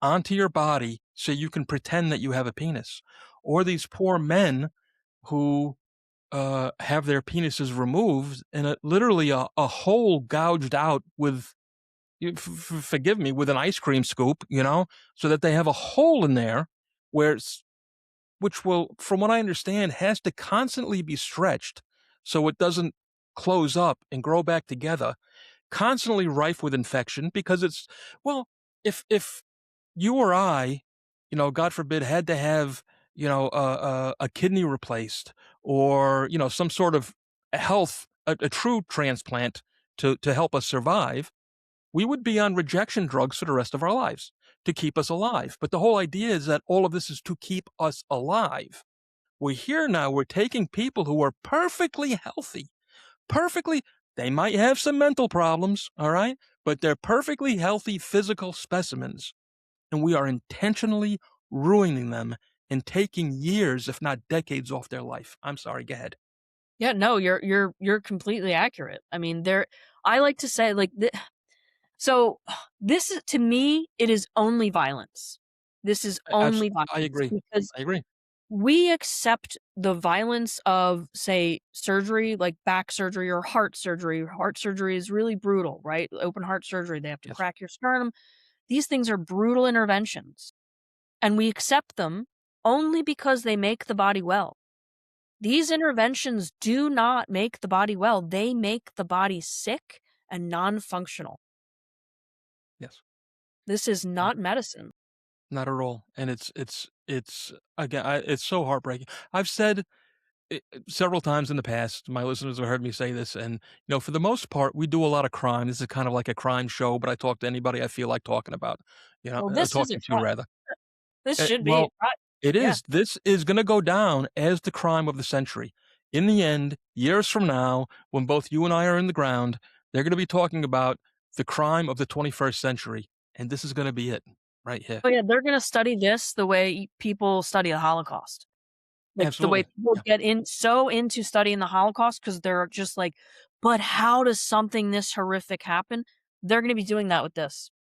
onto your body so you can pretend that you have a penis. Or these poor men who have their penises removed and literally a hole gouged out with, forgive me, with an ice cream scoop, so that they have a hole in there where which will, from what I understand, has to constantly be stretched so it doesn't close up and grow back together, constantly rife with infection because well, if you or I, God forbid, had to have, a kidney replaced or, some sort of a true transplant to help us survive, we would be on rejection drugs for the rest of our lives to keep us alive. But the whole idea is that all of this is to keep us alive. We're here now, we're taking people who are perfectly healthy, perfectly, they might have some mental problems, all right? But they're perfectly healthy physical specimens. And we are intentionally ruining them and taking years, if not decades, off their life. I'm sorry, go ahead. Yeah, no, you're completely accurate. I mean, I like to say like so this is, to me, it is only violence. This is only I violence agree. because I agree. we accept the violence of, say, surgery, like back surgery or heart surgery. Heart surgery is really brutal, right? Open heart surgery, they have to Yes. crack your sternum. These things are brutal interventions, and we accept them only because they make the body well. These interventions do not make the body well. They make the body sick and non-functional. Yes. This is Uh, not medicine. Not at all. And it's again, it's so heartbreaking. I've said it several times in the past, my listeners have heard me say this, and, for the most part, we do a lot of crime. This is kind of like a crime show, but I talk to anybody I feel like talking about, Well, this is a talking to crime. rather. This should be a Well, crime. it Yeah. is. This is gonna go down as the crime of the century. In the end, years from now, when both you and I are in the ground, they're gonna be talking about the crime of the 21st century, and this is gonna be it right here. Oh, yeah, they're gonna study this the way people study the Holocaust. Like, the way Absolutely. people Yeah. get so into studying the Holocaust because 'cause they're just like, "But how does something this horrific happen?" They're gonna be doing that with this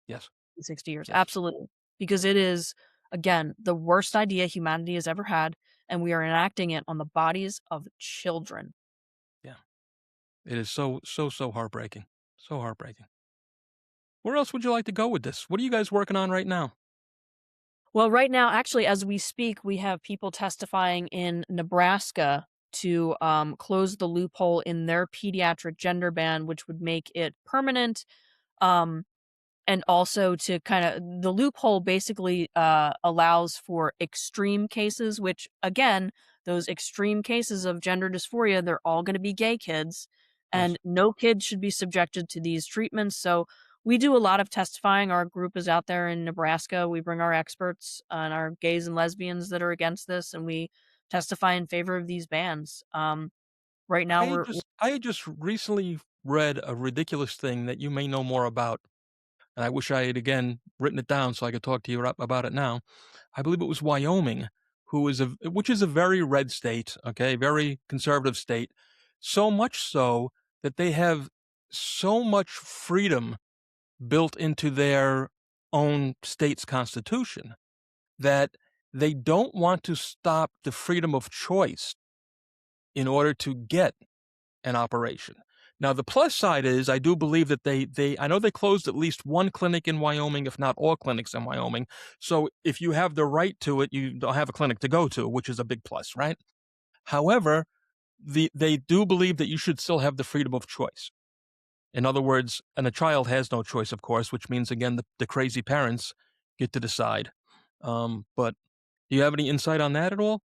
Yes. in 60 years, Yes. absolutely. Because it is, again, the worst idea humanity has ever had, and we are enacting it on the bodies of children. Yeah. It is so, so, so heartbreaking. So heartbreaking. Where else would you like to go with this? What are you guys working on right now? Well, right now, actually, as we speak, we have people testifying in Nebraska to close the loophole in their pediatric gender ban, which would make it permanent. Um, and also to kinda, the loophole basically, allows for extreme cases, which, again, those extreme cases of gender dysphoria, they're all gonna be gay kids, Yes. and no kid should be subjected to these treatments, so we do a lot of testifying. Our group is out there in Nebraska. We bring our experts and our gays and lesbians that are against this, and we testify in favor of these bans. Right now, I had just recently read a ridiculous thing that you may know more about, and I wish I had again written it down so I could talk to you about it now. I believe it was Wyoming, which is a very red state, okay, very conservative state, so much so that they have so much freedom built into their own state's constitution that they don't want to stop the freedom of choice in order to get an operation. Now, the plus side is I do believe that I know they closed at least one clinic in Wyoming, if not all clinics in Wyoming. So if you have the right to it, you don't have a clinic to go to, which is a big plus, right? However, they do believe that you should still have the freedom of choice. In other words, and a child has no choice, of course, which means again the crazy parents get to decide. But do you have any insight on that at all?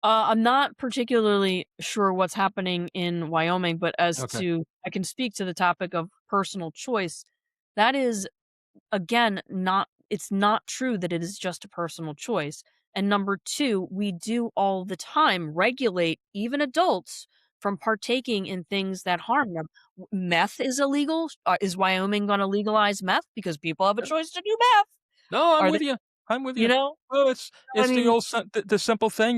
I'm not particularly sure what's happening in Wyoming, but as Okay. to, I can speak to the topic of personal choice. That is, again, it's not true that it is just a personal choice. And number two, we do all the time regulate even adults from partaking in things that harm them. Meth is illegal. Is Wyoming going to legalize meth because people have a choice to do meth? No, I'm Are they, with you. I'm with you you. know? Well, I it's the mean, old the simple thing,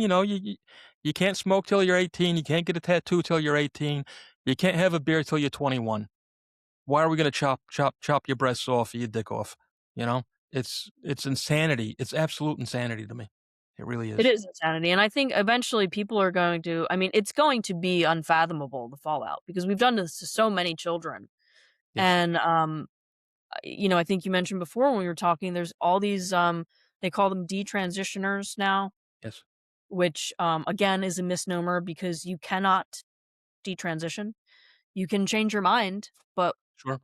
You can't smoke till you're 18, you can't get a tattoo till you're 18, you can't have a beer till you're 21. Why are we gonna chop your breasts off or your dick off, you know? It's insanity. It's absolute insanity to me. It really It is. is insanity, and I think eventually people are going to I mean, it's going to be unfathomable, the fallout, because we've done this to so many children, Yes. and, I think you mentioned before when we were talking, there's all these, they call them detransitioners now, Yes. which, again, is a misnomer because you cannot detransition. You can change your mind, but Sure.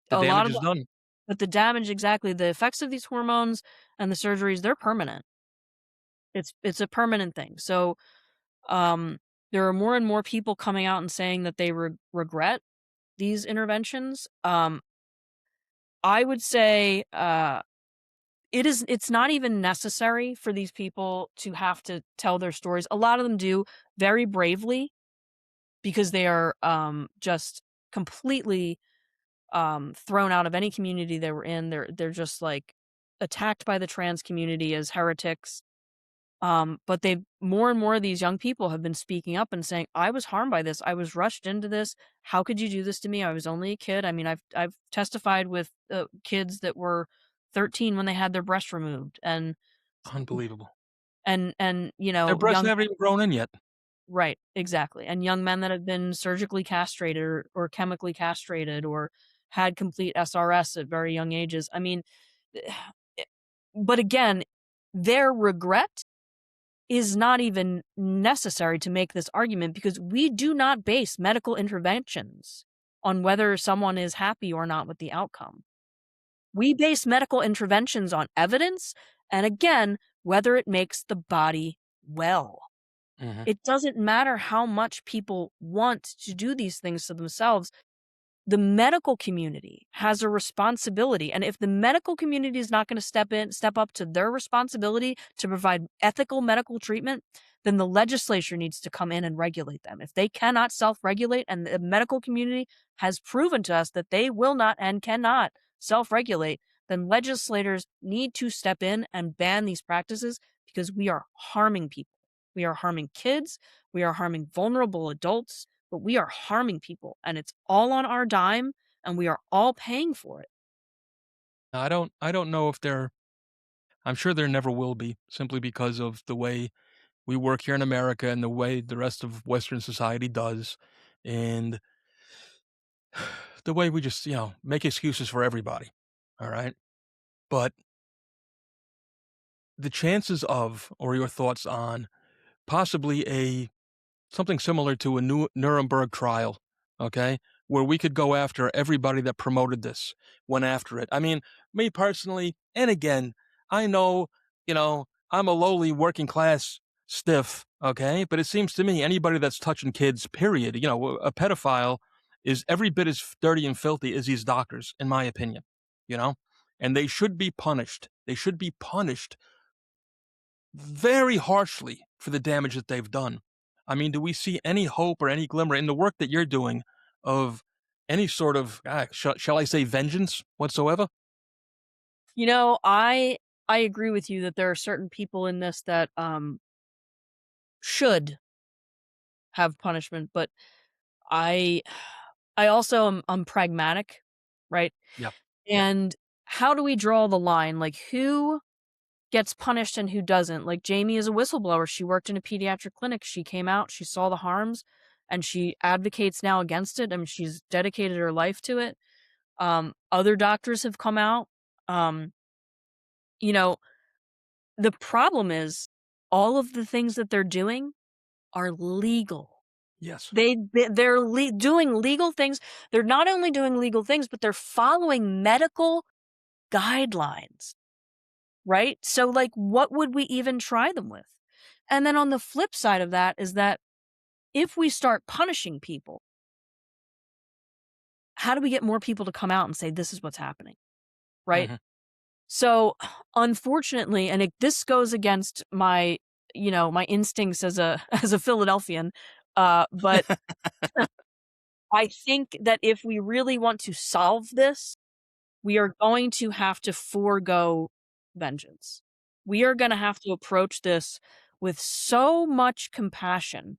The a lot damage of is the done. but the damage exactly, the effects of these hormones and the surgeries, they're permanent. It's a permanent thing. So, um, there are more and more people coming out and saying that they regret these interventions. I would say, it's not even necessary for these people to have to tell their stories. A lot of them do very bravely because they are, just completely, thrown out of any community they were in. They're just, like, attacked by the trans community as heretics. But they more and more of these young people have been speaking up and saying, "I was harmed by this. I was rushed into this. How could you do this to me? I was only a kid." I mean, I've testified with kids that were 13 when they had their breast removed, Unbelievable. and Their breasts young haven't even grown in yet. right, exactly, and young men that have been surgically castrated or chemically castrated or had complete SRS at very young ages. I mean, but again, their regret is not even necessary to make this argument because we do not base medical interventions on whether someone is happy or not with the outcome. We base medical interventions on evidence and again, whether it makes the body well. Mhm. It doesn't matter how much people want to do these things to themselves. The medical community has a responsibility, and if the medical community is not gonna step up to their responsibility to provide ethical medical treatment, then the legislature needs to come in and regulate them. If they cannot self-regulate, and the medical community has proven to us that they will not and cannot self-regulate, then legislators need to step in and ban these practices because we are harming people. We are harming kids, we are harming vulnerable adults, but we are harming people, and it's all on our dime, and we are all paying for it. I don't know if there I'm sure there never will be simply because of the way we work here in America and the way the rest of Western society does, and the way we just, make excuses for everybody, all right? But the chances of or your thoughts on possibly a something similar to a new Nuremberg trial, okay, where we could go after everybody that promoted this, went after it. I mean, me personally, and again, I know, I'm a lowly working class stiff, okay, but it seems to me anybody that's touching kids, period, a pedophile is every bit as dirty and filthy as these doctors, in my opinion, you know, and they should be punished. They should be punished very harshly for the damage that they've done. I mean, do we see any hope or any glimmer in the work that you're doing of any sort of, shall I say, vengeance whatsoever? I agree with you that there are certain people in this that, should have punishment, but I I also I'm pragmatic, right? Yeah. Yeah. And how do we draw the line? Like, who gets punished and who doesn't? Like, Jamie is a whistleblower, she worked in a pediatric clinic, she came out, she saw the harms, and she advocates now against it. I mean, she's dedicated her life to it. Other doctors have come out. Um, you know, the problem is all of the things that they're doing are legal. Yes. They're doing legal things. They're not only doing legal things, but they're following medical guidelines, right? So, like, what would we even try them with? And then on the flip side of that is that if we start punishing people, how do we get more people to come out and say, this is what's happening, right? Mhm. So, unfortunately, and this goes against my instincts as a as a Philadelphian, but I think that if we really want to solve this, we are going to have to forego vengeance. We are gonna have to approach this with so much compassion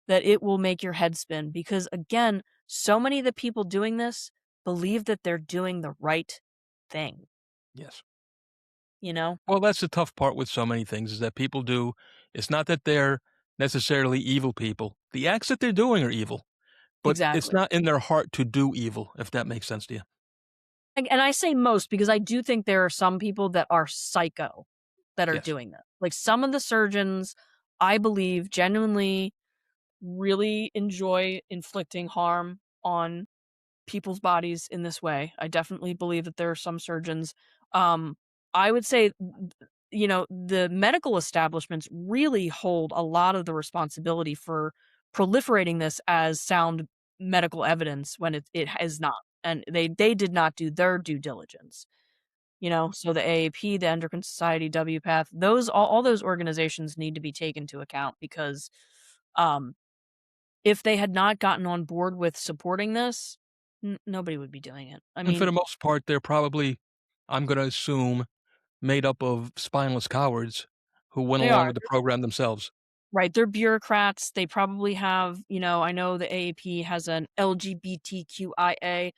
that it will make your head spin because, again, so many of the people doing this believe that they're doing the right thing, Yes. you know? Well, that's the tough part with so many things is that people do it's not that they're necessarily evil people. The acts that they're doing are evil, but it's Exactly. not in their heart to do evil, if that makes sense to you. And I say most because I do think there are some people that are psycho that are Yes. doing that. Like some of the surgeons, I believe, genuinely really enjoy inflicting harm on people's bodies in this way. I definitely believe that there are some surgeons. Um, I would say, the medical establishments really hold a lot of the responsibility for proliferating this as sound medical evidence when it is not, and they did not do their due diligence. So the AAP, the Endocrine Society, WPATH, those all those organizations need to be taken into account because, um, if they had not gotten on board with supporting this, nobody would be doing it. I And for mean, the most part, they're probably, I'm gonna assume, made up of spineless cowards who went they along are. with the program themselves. Right, they're bureaucrats. They probably have, I know the AAP has an LGBTQIA,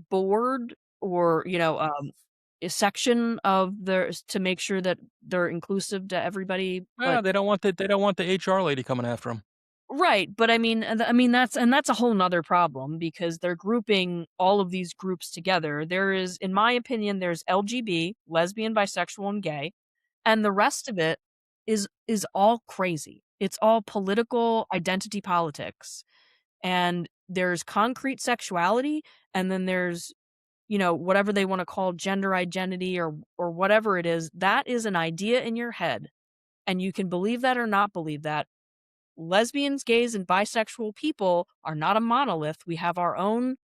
board or, a section of theirs to make sure that they're inclusive to everybody, but Yeah, they don't want the HR lady coming after them. right, but I mean, that's a whole 'nother problem because they're grouping all of these groups together. There is, in my opinion, there's LGB, lesbian, bisexual, and gay, and the rest of it is all crazy. It's all political identity politics, and there's concrete sexuality, and then there's, whatever they wanna call gender identity or whatever it is. That is an idea in your head, and you can believe that or not believe that. Lesbians, gays, and bisexual people are not a monolith. We have our own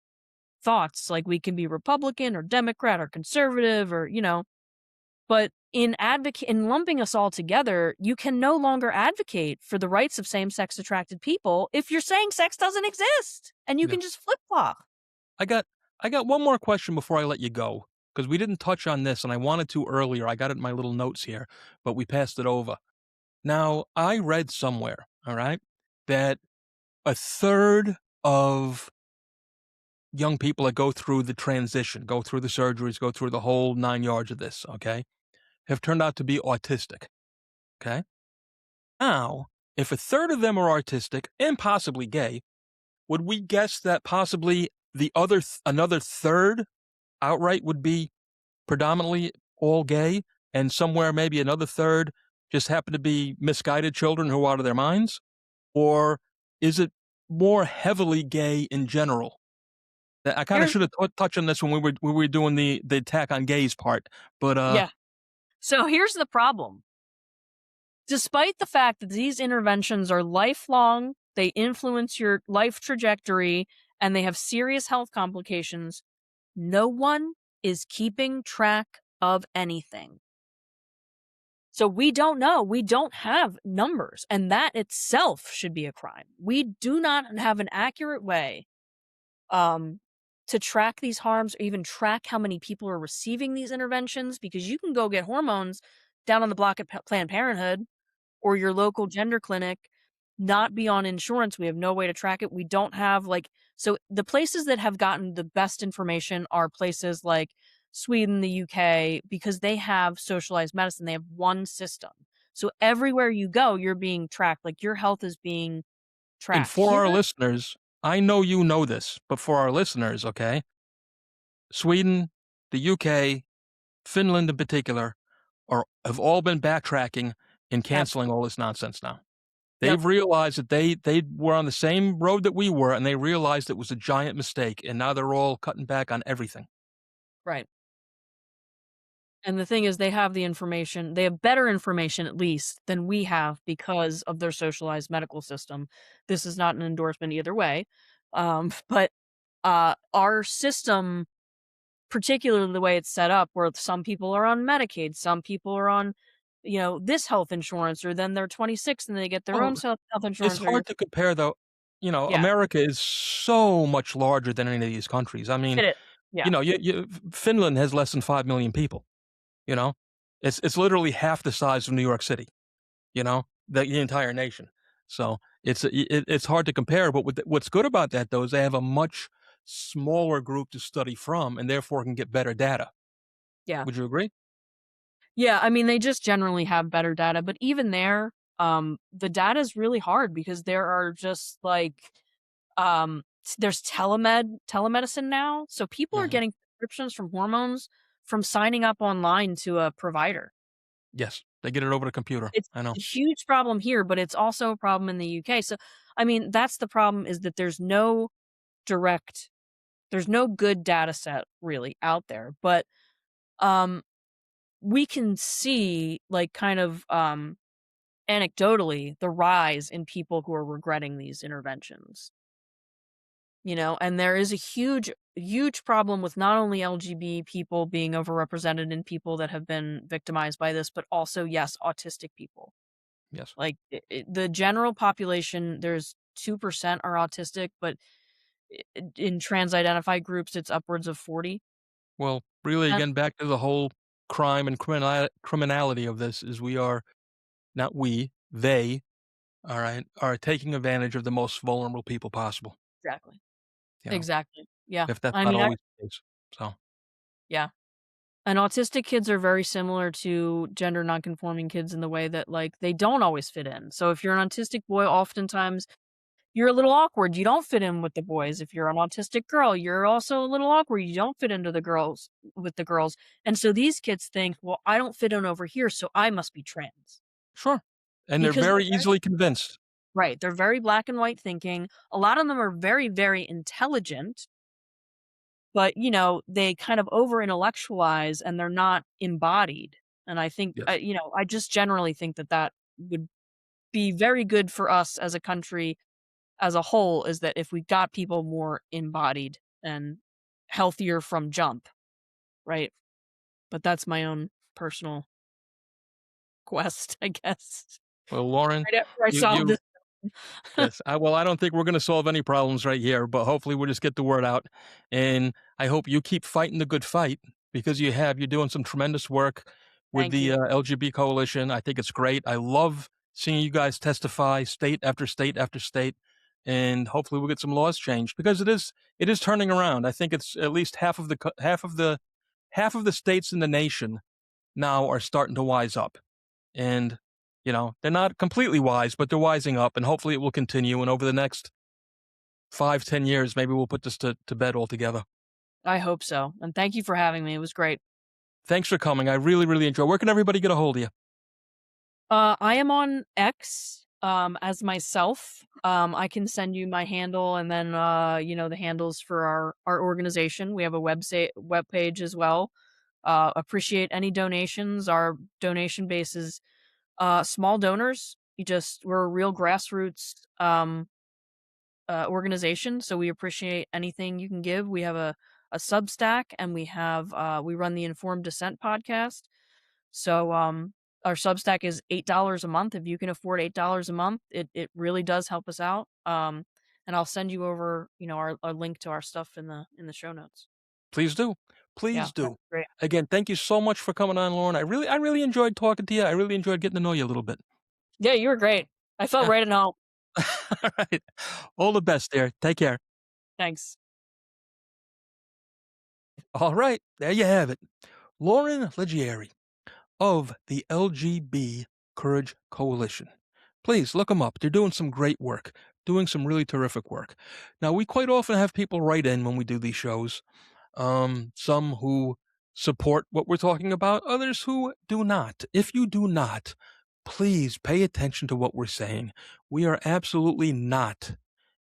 thoughts, like we can be Republican or Democrat or conservative or, but in lumping us all together, you can no longer advocate for the rights of same-sex attracted people if you're saying sex doesn't exist and you Yeah. can just flip-flop. I got I got one more question before I let you go, because we didn't touch on this and I wanted to earlier. I got it in my little notes here, but we passed it over. Now, I read somewhere, all right, that a third of young people that go through the transition, go through the surgeries, go through the whole 9 yards of this, okay, have turned out to be autistic, okay? Now, if a third of them are autistic and possibly gay, would we guess that possibly another third outright would be predominantly all gay, and somewhere maybe another third just happen to be misguided children who are out of their minds? Or is it more heavily gay in general? I kind of Here's should have touched on this when we were doing the attack on gays part, but Yeah. So here's the problem. Despite the fact that these interventions are lifelong, they influence your life trajectory, and they have serious health complications, no one is keeping track of anything. So we don't know. We don't have numbers, and that itself should be a crime. We do not have an accurate way um, to track these harms or even track how many people are receiving these interventions because you can go get hormones down on the block at Planned Parenthood or your local gender clinic, not be on insurance. We have no way to track it. We don't have so the places that have gotten the best information are places like Sweden, the UK, because they have socialized medicine. They have one system. So everywhere you go, you're being tracked. Like your health is being and tracked. for our Here, listeners, I know you know this, but for our listeners, okay, Sweden, the UK, Finland in particular, have all been backtracking and canceling absolutely. all this nonsense now. Yep. They've realized that they were on the same road that we were, and they realized it was a giant mistake, and now they're all cutting back on everything. Right. And the thing is they have the information. They have better information at least than we have because of their socialized medical system. This is not an endorsement either way. But our system, particularly the way it's set up, where some people are on Medicaid, some people are on, this health insurance, or then they're 26 and they get their own Well, health it's insurance, or you're, hard to compare, though. yeah, America is so much larger than any of these countries. I mean, it is. Yeah. Finland has less than 5 million people. You know, it's literally half the size of New York City. the entire nation. So it's hard to compare. But what's good about that though is they have a much smaller group to study from, and therefore can get better data. Yeah. Would you agree? Yeah, I mean, they just generally have better data, but even there, the data is really hard because there are just like, there's telemedicine now, so people are Hmm. getting prescriptions from hormones from signing up online to a provider. Yes, they get it over the computer. It's I know. a huge problem here, but it's also a problem in the UK. So, I mean, that's the problem is that direct, there's no good data set really out there, but um, we can see like kind of anecdotally the rise in people who are regretting these interventions. And there is a huge problem with not only LGB people being overrepresented in people that have been victimized by this, but also, yes, autistic people. Yes. Like the general population, there's 2% are autistic, but in trans identified groups, it's upwards of 40%. Well, really, again, back to the whole crime and criminality of this is we are not we, they, all right, are taking advantage of the most vulnerable people possible. Exactly. You know, Exactly. Yeah. if that's I not mean, always the case. So yeah. And autistic kids are very similar to gender nonconforming kids in the way that, like, they don't always fit in. So if you're an autistic boy, oftentimes you're a little awkward. You don't fit in with the boys. If you're an autistic girl, you're also a little awkward. You don't fit into the girls with the girls. And so these kids think, well, I don't fit in over here, so I must be trans. sure, and they're Because very easily convinced. right, they're very black and white thinking. A lot of them are very, very intelligent, but, they kind of over intellectualize and they're not embodied. And I think, Yes. I just generally think that that would be very good for us as a country as a whole is that if we got people more embodied and healthier from jump, right? But that's my own personal quest, I guess. Well, Lauren, Right after I you solve you this. yes. I don't think we're going to solve any problems right here, but hopefully we'll just get the word out. And I hope you keep fighting the good fight because you have. You're doing some tremendous work with Thank the you. LGB coalition. I think it's great. I love seeing you guys testify state after state after state. And hopefully we'll get some laws changed because it is turning around. I think it's at least half of the states in the nation now are starting to wise up. And, they're not completely wise, but they're wising up, and hopefully it will continue. And over the next 5, 10 years, maybe we'll put this to bed altogether. I hope so. And thank you for having me. It was great. Thanks for coming. I really, really enjoy. Where can everybody get a hold of you? I am on X as myself. I can send you my handle and then the handles for our organization. We have a web page as well. Appreciate any donations. Our donation base is small donors. We're a real grassroots organization, so we appreciate anything you can give. We have a Substack and we run the Informed Dissent podcast. So, our Substack is $8 a month. If you can afford $8 a month, it really does help us out. And I'll send you over, our link to our stuff in the show notes. Please do. Yeah, Please that's do. great. Again, thank you so much for coming on, Lauren. I really enjoyed talking to you. I really enjoyed getting to know you a little bit. Yeah, you were great. I felt Yeah. right at home. All right. All the best there. Take care. Thanks. All right. There you have it. Lauren Leggieri of the LGB Courage Coalition. Please look them up. They're doing some great work, doing some really terrific work. Now, we quite often have people write in when we do these shows, some who support what we're talking about, others who do not. If you do not, please pay attention to what we're saying. We are absolutely not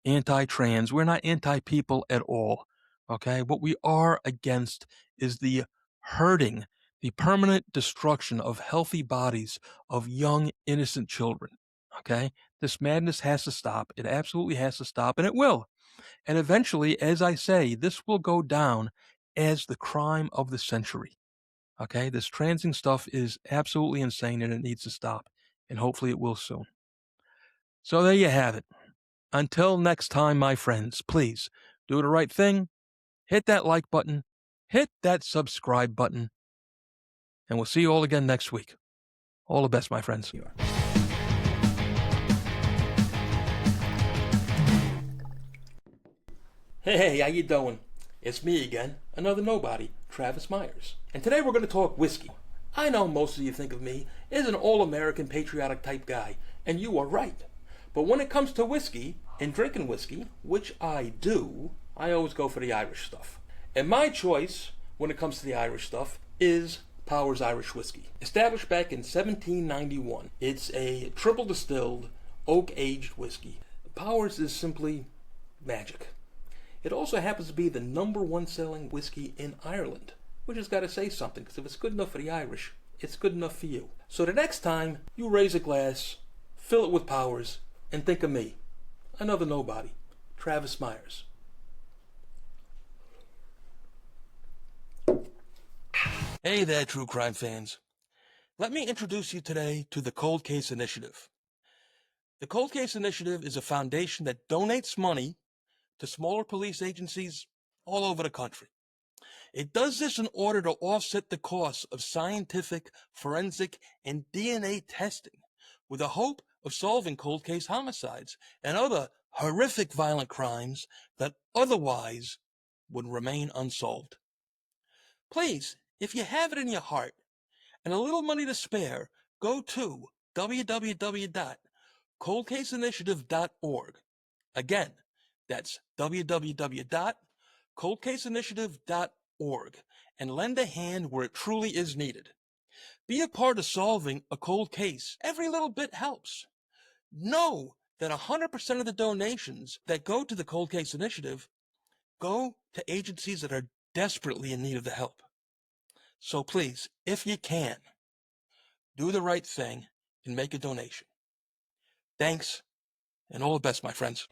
anti-trans. We're not anti-people at all. Okay. What we are against is the hurting, the permanent destruction of healthy bodies of young, innocent children. Okay. This madness has to stop. It absolutely has to stop, and it will. And eventually, as I say, this will go down as the crime of the century. Okay. This transing stuff is absolutely insane and it needs to stop. And hopefully it will soon. So there you have it. Until next time, my friends, please do the right thing. Hit that like button. Hit that subscribe button. And we'll see you all again next week. All the best, my friends. Hey, how you doing? It's me again, another nobody, Travis Myers. And today we're going to talk whiskey. I know most of you think of me as an all-American patriotic type guy, and you are right. But when it comes to whiskey and drinking whiskey, which I do, I always go for the Irish stuff. And my choice when it comes to the Irish stuff is Powers Irish Whiskey. Established back in 1791, it's a triple distilled, oak-aged whiskey. Powers is simply magic. It also happens to be the #1 selling whiskey in Ireland, which has got to say something, because if it's good enough for the Irish, it's good enough for you. So the next time you raise a glass, fill it with Powers, and think of me, another nobody, Travis Myers. Hey there, true crime fans. Let me introduce you today to the Cold Case Initiative. The Cold Case Initiative is a foundation that donates money to smaller police agencies all over the country. It does this in order to offset the costs of scientific, forensic, and DNA testing with the hope of solving cold case homicides and other horrific violent crimes that otherwise would remain unsolved. Please, if you have it in your heart and a little money to spare, go to www.coldcaseinitiative.org. Again, that's www.coldcaseinitiative.org, and lend a hand where it truly is needed. Be a part of solving a cold case. Every little bit helps. Know that 100% of the donations that go to the Cold Case Initiative go to agencies that are desperately in need of the help. So please, if you can, do the right thing and make a donation. Thanks, and all the best, my friends.